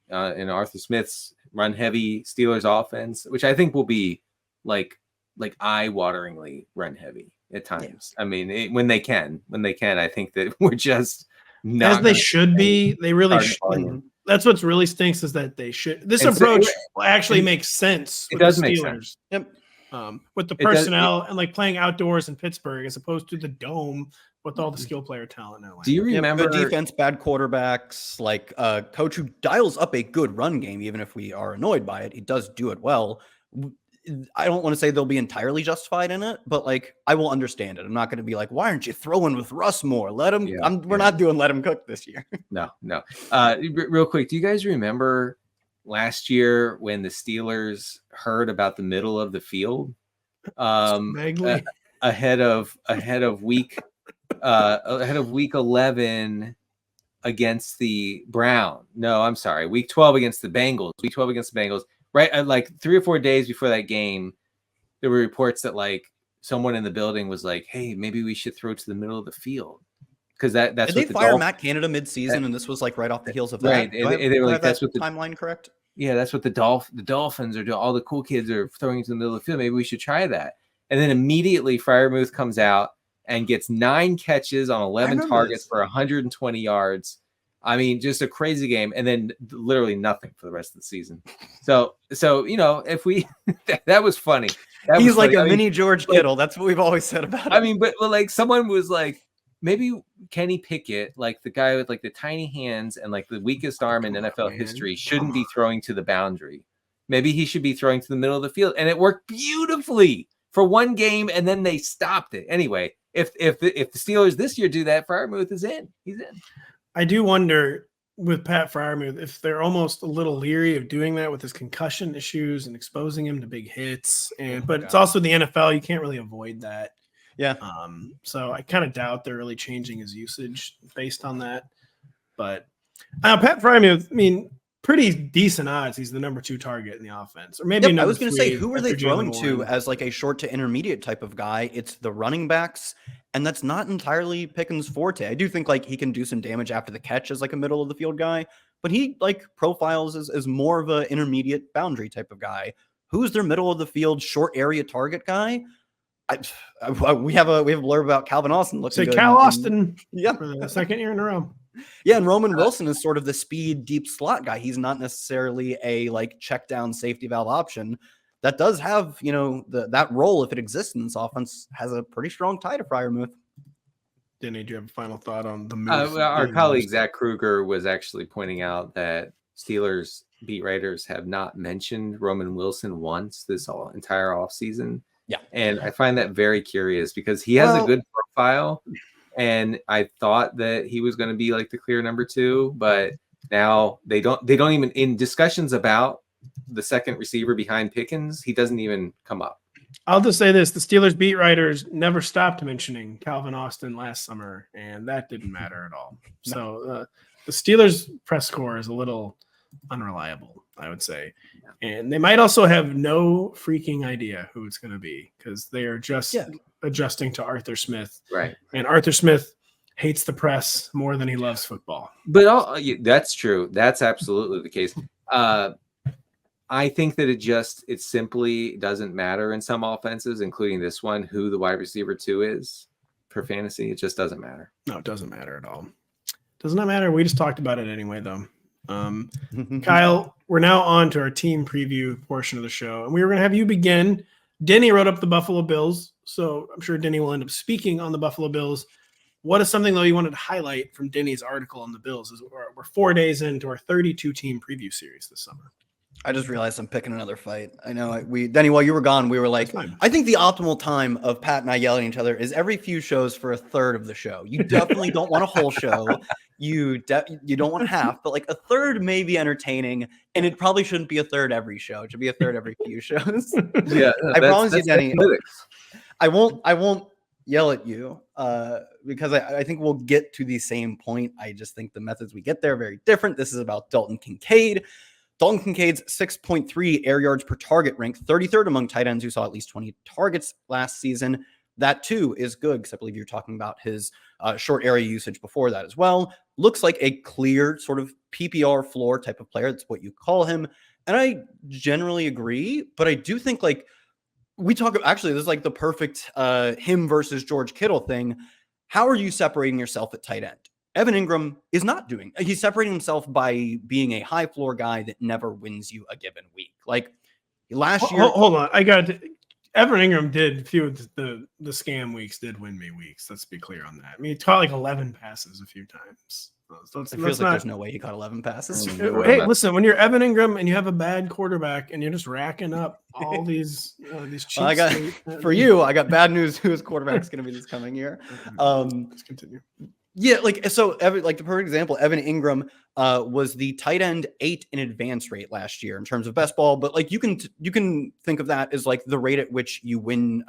C: And Arthur Smith's run heavy Steelers offense, which I think will be like eye-wateringly run heavy at times. Yeah. I mean, when they can, I think that we're just not
A: as they should be. They really should. That's what's really stinks is that they should. This approach actually makes sense.
C: It does make sense.
A: Yep. With the personnel and like playing outdoors in Pittsburgh as opposed to the dome with all the skill player talent now.
C: Do you remember
B: good defense, bad quarterbacks, like a coach who dials up a good run game, even if we are annoyed by it, he does do it well. I don't want to say they'll be entirely justified in it, but like I will understand it. I'm not going to be like, why aren't you throwing with Russ more? Let him. We're not doing let him cook this year.
C: No. Real quick, do you guys remember last year when the Steelers heard about the middle of the field? Ahead of week 11 against the week 12 against the Bengals. Right, like 3 or 4 days before that game, there were reports that like someone in the building was like, "Hey, maybe we should throw to the middle of the field," because that's
B: did they fire Matt Canada mid-season, and this was like right off the heels of that.
C: Right, they were like, "That's what the
B: timeline correct."
C: Yeah, that's what the Dolphins are doing. All the cool kids are throwing into the middle of the field. Maybe we should try that. And then immediately, Freiermuth comes out and gets 9 catches on 11 targets for 120 yards. I mean, just a crazy game, and then literally nothing for the rest of the season. So if we that was funny.
B: He's like a mini George Kittle. That's what we've always said about him.
C: I mean, but like someone was like, maybe Kenny Pickett, like the guy with like the tiny hands and like the weakest arm in NFL history, shouldn't be throwing to the boundary. Maybe he should be throwing to the middle of the field, and it worked beautifully for one game, and then they stopped it. Anyway, if the Steelers this year do that, Freiermuth is in. He's in.
A: I do wonder with Pat Freiermuth if they're almost a little leery of doing that with his concussion issues and exposing him to big hits. But it's also the NFL; you can't really avoid that.
B: Yeah.
A: So I kind of doubt they're really changing his usage based on that. But Pat Freiermuth, I mean, pretty decent odds. He's the number 2 target in the offense, or maybe
B: I was going to say, who are they throwing to as like a short to intermediate type of guy? It's the running backs, and that's not entirely Pickens' forte. I do think like he can do some damage after the catch as like a middle of the field guy, but he like profiles as more of an intermediate boundary type of guy. Who's their middle of the field short area target guy? We have a blurb about Calvin Austin.
A: Say Cal Austin,
B: for
A: the second year in a row.
B: Yeah, and Roman Wilson is sort of the speed deep slot guy. He's not necessarily a like check down safety valve option. That does have, that role, if it exists in this offense, has a pretty strong tie to Freiermuth.
A: Denny, do you have a final thought on the move?
C: Our colleague Zach Kruger was actually pointing out that Steelers beat writers have not mentioned Roman Wilson once this entire offseason.
B: Yeah.
C: And I find that very curious because he has a good profile. And I thought that he was going to be like the clear number 2, but now they don't even, in discussions about the second receiver behind Pickens, he doesn't even come up.
A: I'll just say this: the Steelers beat writers never stopped mentioning Calvin Austin last summer, and that didn't matter at all. No. So the Steelers press corps is a little unreliable, I would say. And they might also have no freaking idea who it's going to be because they are just adjusting to Arthur Smith.
C: Right.
A: And Arthur Smith hates the press more than he loves football.
C: But that's true. That's absolutely the case. I think that it simply doesn't matter in some offenses, including this one, who the wide receiver 2 is for fantasy. It just doesn't matter.
A: No, it doesn't matter at all. Does not matter. We just talked about it anyway, though. Kyle, we're now on to our team preview portion of the show, and we were going to have you begin. Denny wrote up the Buffalo Bills, so I'm sure Denny will end up speaking on the Buffalo Bills. What is something, though, you wanted to highlight from Denny's article on the Bills? We're 4 days into our 32-team preview series this summer.
B: I just realized I'm picking another fight. I know Denny, while you were gone, we were like, I think the optimal time of Pat and I yelling at each other is every few shows for a third of the show. You definitely don't want a whole show. You don't want half, but like a third may be entertaining, and it probably shouldn't be a third every show. It should be a third every few shows.
C: Yeah,
B: I promise you, Denny. I won't yell at you because I think we'll get to the same point. I just think the methods we get there are very different. This is about Dalton Kincaid. Dalton Kincaid's 6.3 air yards per target ranked 33rd among tight ends who saw at least 20 targets last season. That too is good because I believe you're talking about his short area usage before that as well. Looks like a clear sort of PPR floor type of player. That's what you call him. And I generally agree, but I do think like we talk actually, this is like the perfect him versus George Kittle thing. How are you separating yourself at tight end? Evan Ingram is not doing. He's separating himself by being a high floor guy that never wins you a given week. Like last year.
A: Hold on. Evan Ingram did a few of the scam weeks did win me weeks. Let's be clear on that. I mean, he caught like 11 passes a few times. So
B: It feels like there's no way he caught 11 passes.
A: Hey, listen, when you're Evan Ingram and you have a bad quarterback and you're just racking up all these cheap
B: I got bad news. Whose quarterback's going to be this coming year?
A: Let's continue.
B: Yeah, the perfect example, Evan Ingram was the tight end 8 in advance rate last year in terms of best ball, but like you can think of that as like the rate at which you win,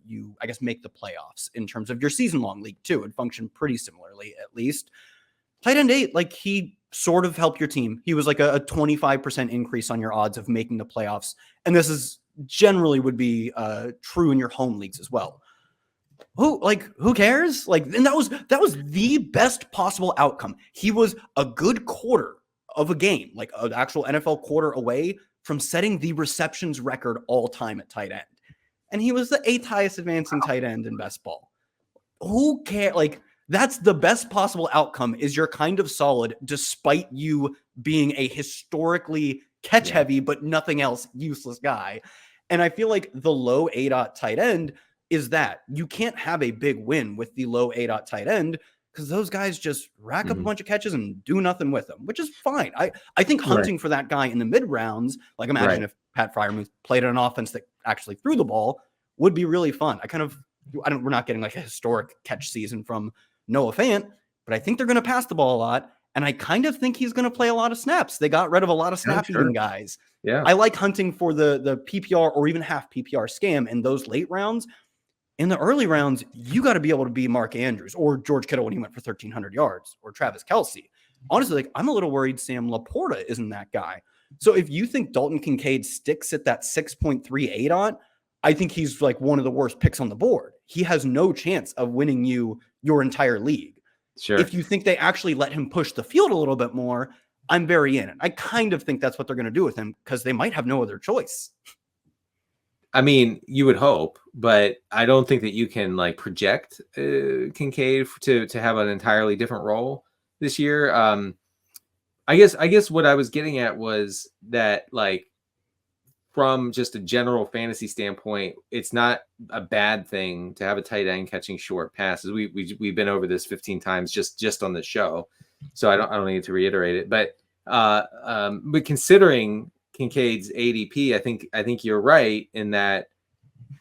B: you I guess make the playoffs in terms of your season long league too. It functioned pretty similarly, at least. Tight end 8, like he sort of helped your team. He was like a 25% increase on your odds of making the playoffs, and this is generally would be true in your home leagues as well. Who cares? Like, and that was the best possible outcome. He was a good quarter of a game, like an actual NFL quarter away from setting the receptions record all time at tight end. And he was the 8th highest advancing tight end in best ball. Who cares? Like, that's the best possible outcome is you're kind of solid despite you being a historically catch heavy, but nothing else useless guy. And I feel like the low ADOT tight end is that you can't have a big win with the low ADOT tight end because those guys just rack up a bunch of catches and do nothing with them, which is fine. I think hunting for that guy in the mid rounds, like imagine if Pat Freiermuth played an offense that actually threw the ball, would be really fun. We're not getting like a historic catch season from Noah Fant, but I think they're going to pass the ball a lot. And I kind of think he's going to play a lot of snaps. They got rid of a lot of snap-eating guys.
C: Yeah.
B: I like hunting for the PPR or even half PPR scam in those late rounds. In the early rounds, you got to be able to be Mark Andrews or George Kittle when he went for 1,300 yards or Travis Kelce. Honestly, like I'm a little worried Sam Laporta isn't that guy. So if you think Dalton Kincaid sticks at that 6.38 on, I think he's like one of the worst picks on the board. He has no chance of winning you your entire league.
C: Sure.
B: If you think they actually let him push the field a little bit more, I'm very in it. I kind of think that's what they're going to do with him because they might have no other choice.
C: I mean, you would hope, but I don't think that you can like project Kincaid to have an entirely different role this year. I guess what I was getting at was that like from just a general fantasy standpoint, it's not a bad thing to have a tight end catching short passes. We've been over this 15 times just on the show, so I don't need to reiterate it. But considering Kincaid's ADP, I think you're right in that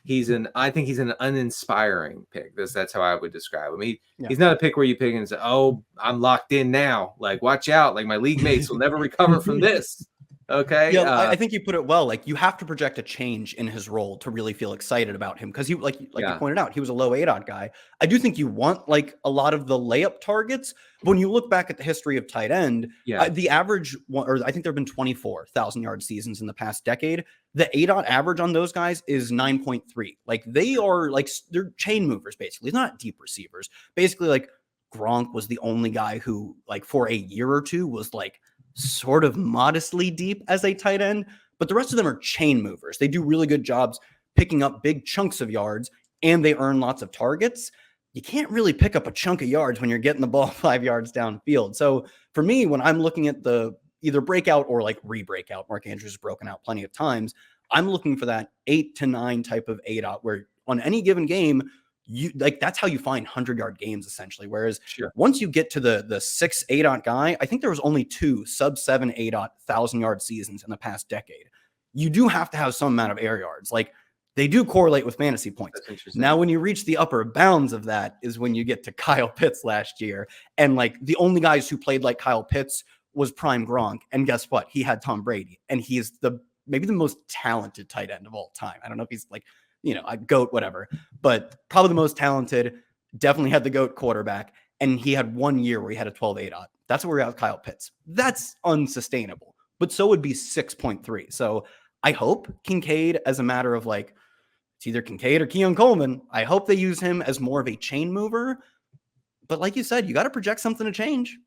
C: he's an uninspiring pick. That's how I would describe him. He's not a pick where you pick and say, "Oh, I'm locked in now. Like, watch out! Like my league mates will never recover from this." Okay.
B: Yeah, I think you put it well. Like you have to project a change in his role to really feel excited about him because you you pointed out, he was a low ADOT guy. I do think you want like a lot of the layup targets. But when you look back at the history of tight end, the average one, or I think there have been 24,000 yard seasons in the past decade. The ADOT average on those guys is 9.3. Like they are like they're chain movers basically, not deep receivers. Basically, like Gronk was the only guy who like for a year or two was like sort of modestly deep as a tight end, but the rest of them are chain movers. They do really good jobs picking up big chunks of yards and they earn lots of targets. You can't really pick up a chunk of yards when you're getting the ball 5 yards downfield. So for me, when I'm looking at the either breakout or like re-breakout, Mark Andrews has broken out plenty of times. I'm looking for that 8 to 9 type of ADOT where on any given game, you like that's how you find 100-yard games essentially. Whereas once you get to the 6 ADOT guy, I think there was only 2 sub 7 ADOT 1,000-yard seasons in the past decade. You do have to have some amount of air yards. Like they do correlate with fantasy points. Now, when you reach the upper bounds of that is when you get to Kyle Pitts last year. And like the only guys who played like Kyle Pitts was prime Gronk. And guess what? He had Tom Brady and he's maybe the most talented tight end of all time. I don't know if he's like, a GOAT, whatever, but probably the most talented, definitely had the GOAT quarterback. And he had 1 year where he had a 12 ADOT. That's where we're at with Kyle Pitts. That's unsustainable, but so would be 6.3. So I hope Kincaid as a matter of like, it's either Kincaid or Keon Coleman. I hope they use him as more of a chain mover, but like you said, you got to project something to change.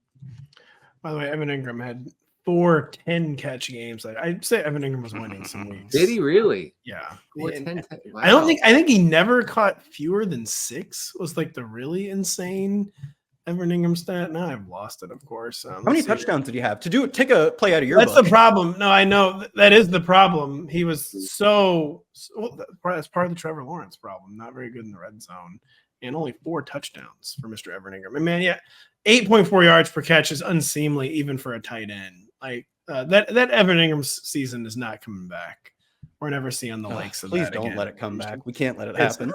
A: By the way, Evan Ingram had 4 10-catch games. I'd say Evan Ingram was winning some weeks.
C: Did he really?
A: Yeah.
C: 4 10. Wow.
A: I think he never caught fewer than 6 was like the really insane Evan Ingram stat. Now I've lost it, of course.
B: How many touchdowns did he have? Take a play out of your
A: That's
B: book.
A: the problem. No, I know that is the problem. He was that's part of the Trevor Lawrence problem. Not very good in the red zone. and only 4 touchdowns for Mr. Evan Ingram. And man, 8.4 yards per catch is unseemly even for a tight end. Like that Evan Ingram's season is not coming back. We're never seeing the likes of that.
B: Please don't
A: again.
B: let it come back. We can't let it happen.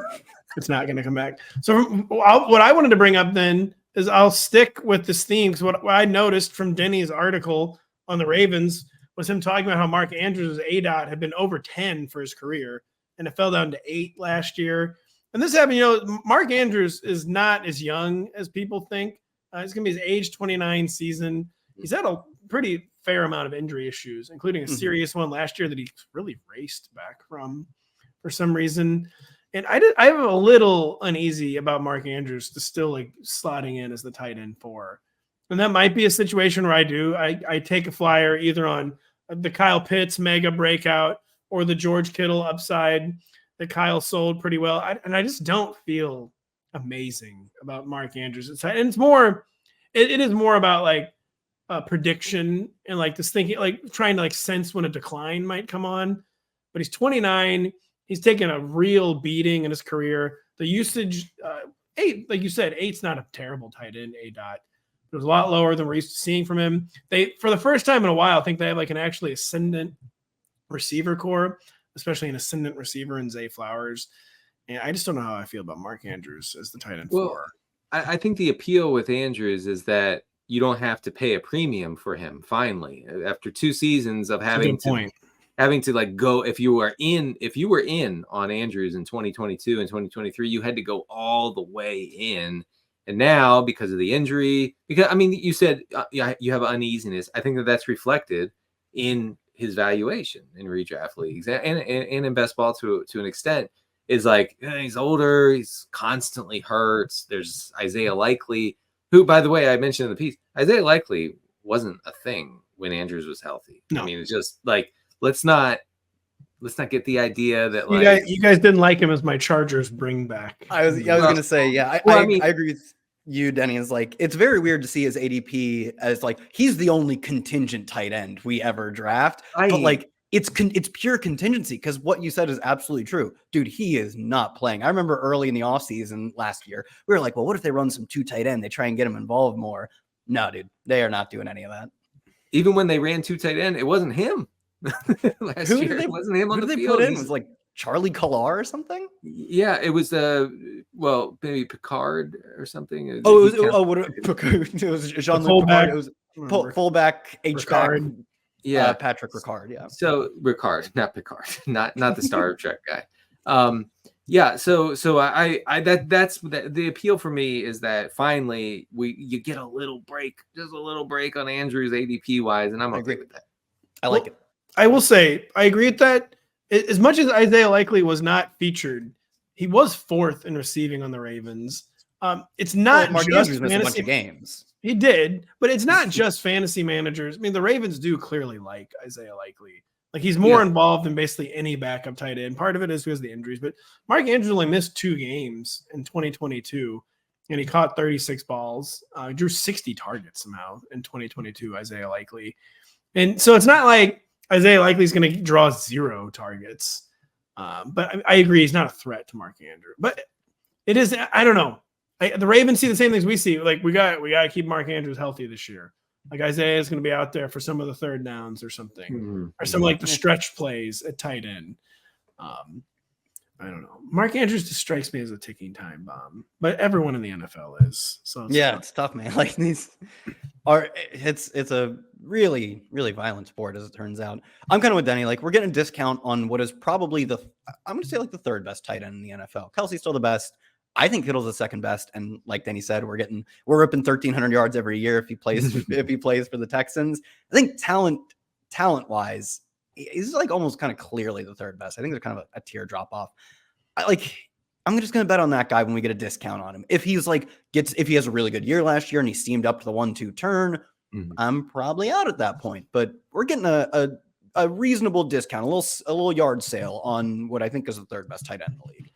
A: It's not going to come back. So what I wanted to bring up then is I'll stick with this theme because what I noticed from Denny's article on the Ravens was him talking about how Mark Andrews' ADOT had been over 10 for his career, and it fell down to 8 last year. And this happened, Mark Andrews is not as young as people think. It's going to be his age 29 season. He's had a pretty fair amount of injury issues, including a serious one last year that he really raced back from for some reason. And I am a little uneasy about Mark Andrews to still like slotting in as the tight end 4. And that might be a situation where I take a flyer either on the Kyle Pitts mega breakout or the George Kittle upside that Kyle sold pretty well. And I just don't feel amazing about Mark Andrews. It is more about like a prediction and like this thinking, like trying to like sense when a decline might come on. But he's 29. He's taken a real beating in his career. The usage, 8, like you said, 8's not a terrible tight end, ADOT. It was a lot lower than we're used to seeing from him. They, for the first time in a while, I think they have like an actually ascendant receiver core, especially an ascendant receiver in Zay Flowers. And I just don't know how I feel about Mark Andrews as the tight end 4.
C: I think the appeal with Andrews is that you don't have to pay a premium for him. Finally, after 2 seasons of having to like go, if you were in on Andrews in 2022 and 2023, you had to go all the way in. And now, because of the injury, you said you have uneasiness. I think that's reflected in his valuation in redraft leagues and in best ball to an extent. Is like he's older, he's constantly hurt. There's Isaiah Likely, who, by the way, I mentioned in the piece, Isaiah Likely wasn't a thing when Andrews was healthy. No. I mean, it's just like let's not get the idea that
A: you guys didn't like him as my Chargers bring back.
B: I was going to say, I agree with you, Denny. Is like it's very weird to see his ADP as like he's the only contingent tight end we ever draft, but like it's pure contingency because what you said is absolutely true, dude. He is not playing. I remember early in the offseason last year, we were like, well, what if they run some 2 tight end? They try and get him involved more. No, dude, they are not doing any of that.
C: Even when they ran 2 tight end, it wasn't him. Last year, it wasn't him on the field.
B: Put in? It was like Charlie Collar or something.
C: Yeah, it was maybe Picard or something.
B: It was Jean-Luc Picard. It was fullback H-back.
C: Yeah,
B: Patrick Ricard. Yeah.
C: So Ricard, not Picard, not the Star Trek guy. Yeah. So that's the appeal for me is that finally you get a little break, just a little break on Andrews ADP wise, and I'm okay with that.
B: I like it.
A: I will say I agree with that. As much as Isaiah Likely was not featured, he was 4th in receiving on the Ravens. It's not
B: Mark
A: just
B: Andrews missed a bunch of games.
A: He did, but it's not just fantasy managers. I mean, the Ravens do clearly like Isaiah Likely. Like he's more involved than basically any backup tight end. Part of it is because of the injuries, but Mark Andrews only missed 2 games in 2022, and he caught 36 balls. Drew 60 targets somehow in 2022, Isaiah Likely. And so it's not like Isaiah Likely is going to draw 0 targets. But I agree, he's not a threat to Mark Andrews. But it is, I don't know. The Ravens see the same things we see. Like we got to keep Mark Andrews healthy this year. Like Isaiah is going to be out there for some of the 3rd downs or something, or some like the stretch plays at tight end. I don't know. Mark Andrews just strikes me as a ticking time bomb, but everyone in the NFL is. So
B: it's tough, man. Like these are it's a really, really violent sport as it turns out. I'm kind of with Denny. Like we're getting a discount on what is probably I'm going to say like the 3rd best tight end in the NFL. Kelsey's still the best. I think Kittle's the 2nd best, and like Denny said, we're ripping 1,300 yards every year if he plays for the Texans. I think talent wise, he's like almost kind of clearly the 3rd best. I think there's kind of a tier drop off. I'm just gonna bet on that guy when we get a discount on him. If he's if he has a really good year last year and he steamed up to the 1-2 turn, I'm probably out at that point. But we're getting a reasonable discount, a little yard sale on what I think is the 3rd best tight end in the league.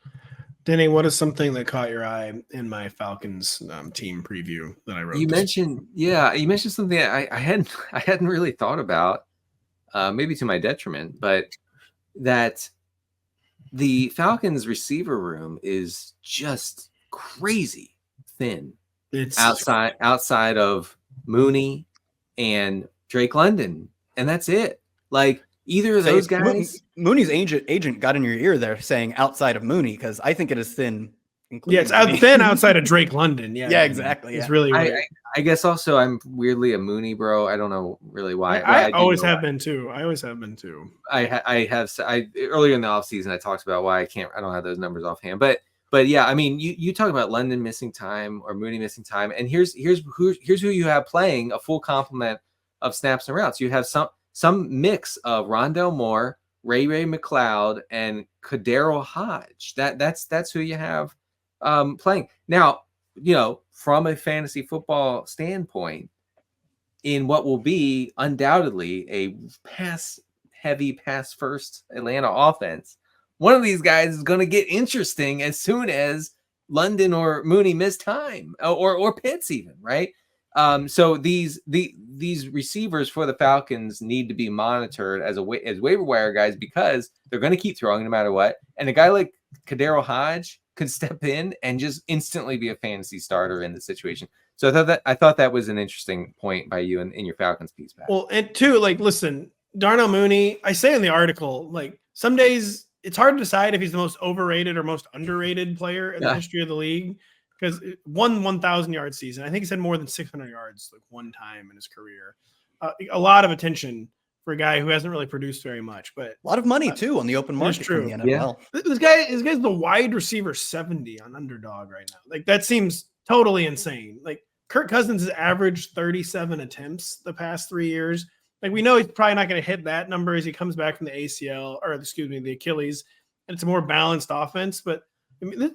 A: Denny, what is something that caught your eye in my Falcons team preview that I wrote?
C: You mentioned something I hadn't really thought about, maybe to my detriment, but that the Falcons receiver room is just crazy thin
A: It's
C: outside of Mooney and Drake London, and that's it. Like either of those guys.
B: Mooney's agent got in your ear there saying outside of Mooney, because I think it is thin.
A: Yeah, it's thin outside of Drake London. Yeah,
B: yeah, exactly.
A: It's really.
C: I guess also I'm weirdly a Mooney bro. I don't know really why.
A: I always have been too. I
C: earlier in the offseason I talked about why I don't have those numbers offhand. But yeah, I mean you talk about London missing time or Mooney missing time, and here's who you have playing a full complement of snaps and routes. You have some mix of Rondale Moore, Ray McLeod, and Kadero Hodge. That's who you have playing. Now, from a fantasy football standpoint, in what will be undoubtedly a pass-heavy, pass-first Atlanta offense, one of these guys is going to get interesting as soon as London or Mooney miss time, or Pitts even, right? So these receivers for the Falcons need to be monitored as waiver wire guys, because they're going to keep throwing no matter what. And a guy like Kadero Hodge could step in and just instantly be a fantasy starter in the situation. So I thought that was an interesting point by you in your Falcons piece, Pat.
A: Well, and two, like, listen, Darnell Mooney, I say in the article, like, some days it's hard to decide if he's the most overrated or most underrated player in the history of the league, because 1,000-yard season. I think he's had more than 600 yards like one time in his career. A lot of attention for a guy who hasn't really produced very much, but
B: a lot of money too on the open market from the NFL.
A: Yeah. This guy's the wide receiver 70 on Underdog right now. Like, that seems totally insane. Like, Kirk Cousins has averaged 37 attempts the past 3 years. Like, we know he's probably not going to hit that number as he comes back from the ACL, or the Achilles, and it's a more balanced offense. But I mean,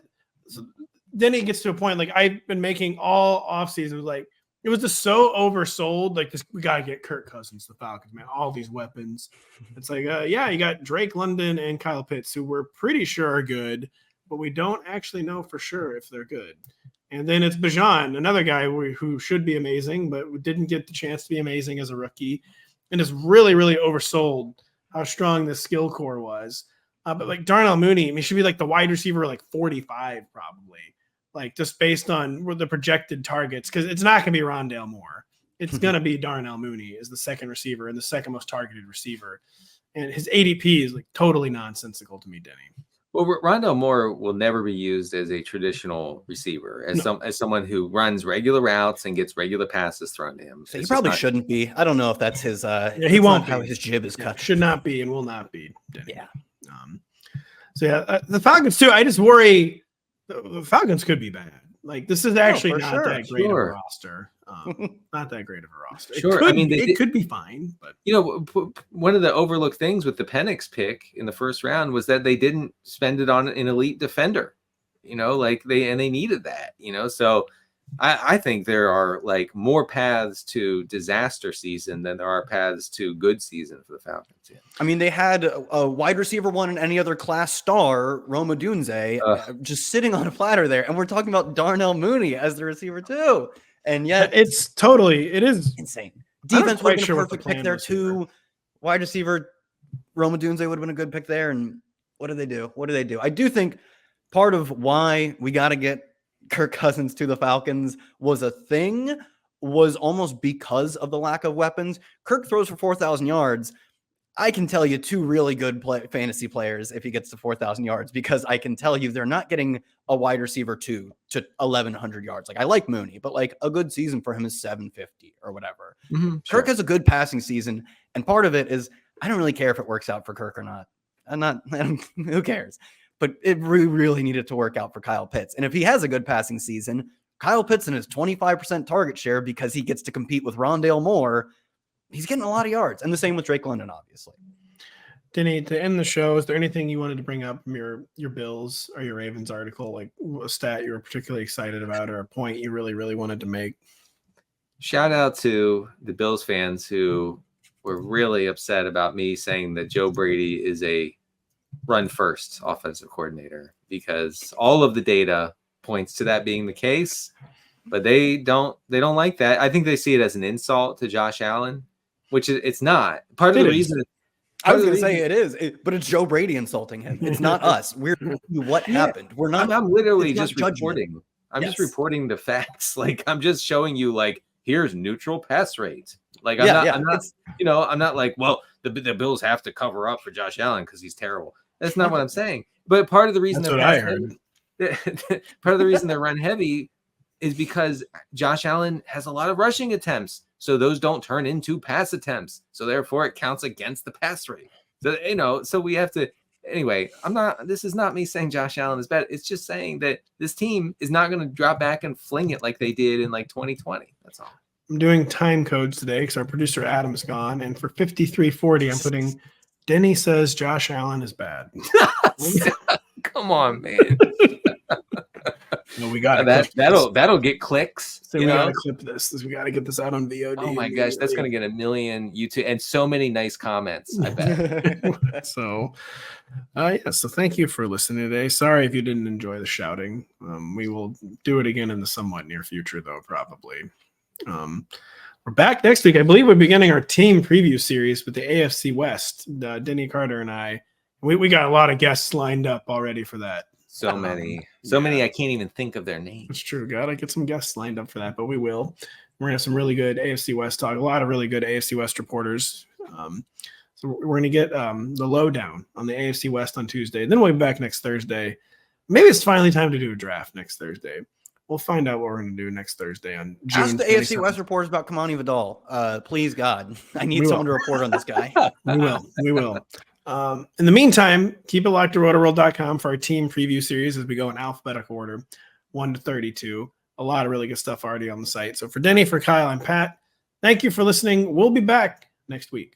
A: then he gets to a point, like, I've been making all offseason, like, it was just so oversold. Like, we got to get Kirk Cousins, the Falcons, man, all these weapons. It's like, yeah, you got Drake London and Kyle Pitts, who we're pretty sure are good, but we don't actually know for sure if they're good. And then it's Bijan, another guy who should be amazing, but didn't get the chance to be amazing as a rookie. And it's really, really oversold how strong the skill core was. But like Darnell Mooney, I mean, he should be like the wide receiver, like 45 probably, like just based on the projected targets, because it's not going to be Rondale Moore. It's going to be Darnell Mooney as the second receiver and the second most targeted receiver. And his ADP is like totally nonsensical to me, Denny.
C: Well, Rondale Moore will never be used as a traditional receiver, as someone who runs regular routes and gets regular passes thrown to him.
B: So he probably shouldn't be. I don't know if that's his.
A: He won't.
B: How his jib is cut.
A: Should not be and will not be. Denny.
B: Yeah.
A: The Falcons too. I just worry the Falcons could be bad. Like, this is actually not that great of a roster. Not that great of a roster.
C: Sure.
A: It could be fine, but
C: one of the overlooked things with the Penix pick in the first round was that they didn't spend it on an elite defender. They needed that. So I think there are like more paths to disaster season than there are paths to good season for the Falcons. Yeah.
B: I mean, they had a wide receiver one in any other class star, Roma Dunze, just sitting on a platter there. And we're talking about Darnell Mooney as the receiver too. And yet
A: it is
B: insane. Defense would have been a perfect pick there too. Wide receiver, Roma Dunze would have been a good pick there. And what do they do? I do think part of why we got to get Kirk Cousins to the Falcons was almost because of the lack of weapons. Kirk throws for 4,000 yards. I can tell you two really good fantasy players if he gets to 4,000 yards, because I can tell you they're not getting a wide receiver to 1,100 yards. Like, I like Mooney, but like a good season for him is 750 or whatever. Mm-hmm, Kirk has a good passing season, and part of it is I don't really care if it works out for Kirk or not. Who cares? But it really needed to work out for Kyle Pitts. And if he has a good passing season, Kyle Pitts in his 25% target share, because he gets to compete with Rondale Moore, he's getting a lot of yards. And the same with Drake London, obviously.
A: Denny, to end the show, is there anything you wanted to bring up from your Bills or your Ravens article, like a stat you were particularly excited about or a point you really, really wanted to make?
C: Shout out to the Bills fans who were really upset about me saying that Joe Brady is a run first offensive coordinator, because all of the data points to that being the case, but they don't like that. I think they see it as an insult to Josh Allen, which it's not. Part of the reason
B: I was going to say it is, but it's Joe Brady insulting him. It's not us. We're what happened. We're not.
C: I'm literally
B: just
C: reporting. I'm just reporting the facts. Like I'm just showing you. Like here's neutral pass rate. Like I'm not. I'm not like, well, the Bills have to cover up for Josh Allen because he's terrible. That's not what I'm saying. But part of the reason part of the reason they're run heavy is because Josh Allen has a lot of rushing attempts. So those don't turn into pass attempts. So therefore it counts against the pass rate. So, so we have to, anyway, this is not me saying Josh Allen is bad. It's just saying that this team is not going to drop back and fling it like they did in like 2020. That's all.
A: I'm doing time codes today because our producer Adam's gone. And for 5340, I'm putting Denny says Josh Allen is bad.
C: Come on, man.
A: No, we got
C: that'll get clicks.
A: So we got to clip this. We got to get this out on VOD.
C: Oh my gosh, that's going to get 1 million YouTube and so many nice comments. I bet.
A: So thank you for listening today. Sorry if you didn't enjoy the shouting. We will do it again in the somewhat near future, though, probably. We're back next week. I believe we're beginning our team preview series with the AFC West. Denny Carter and I. We got a lot of guests lined up already for that.
C: So many I can't even think of their names.
A: It's true. Gotta get some guests lined up for that, but we will. We're gonna have some really good AFC West talk. A lot of really good AFC West reporters. So we're gonna get the lowdown on the AFC West on Tuesday. Then we'll be back next Thursday. Maybe it's finally time to do a draft next Thursday. We'll find out what we're gonna do next Thursday on June.
B: Ask the 27th. AFC West reporters about Kamani Vidal. Please, God, I need someone to report on this guy.
A: We will. In the meantime, keep it locked to Rotoworld.com for our team preview series as we go in alphabetical order, 1 to 32. A lot of really good stuff already on the site. So for Denny, for Kyle, and Pat, thank you for listening. We'll be back next week.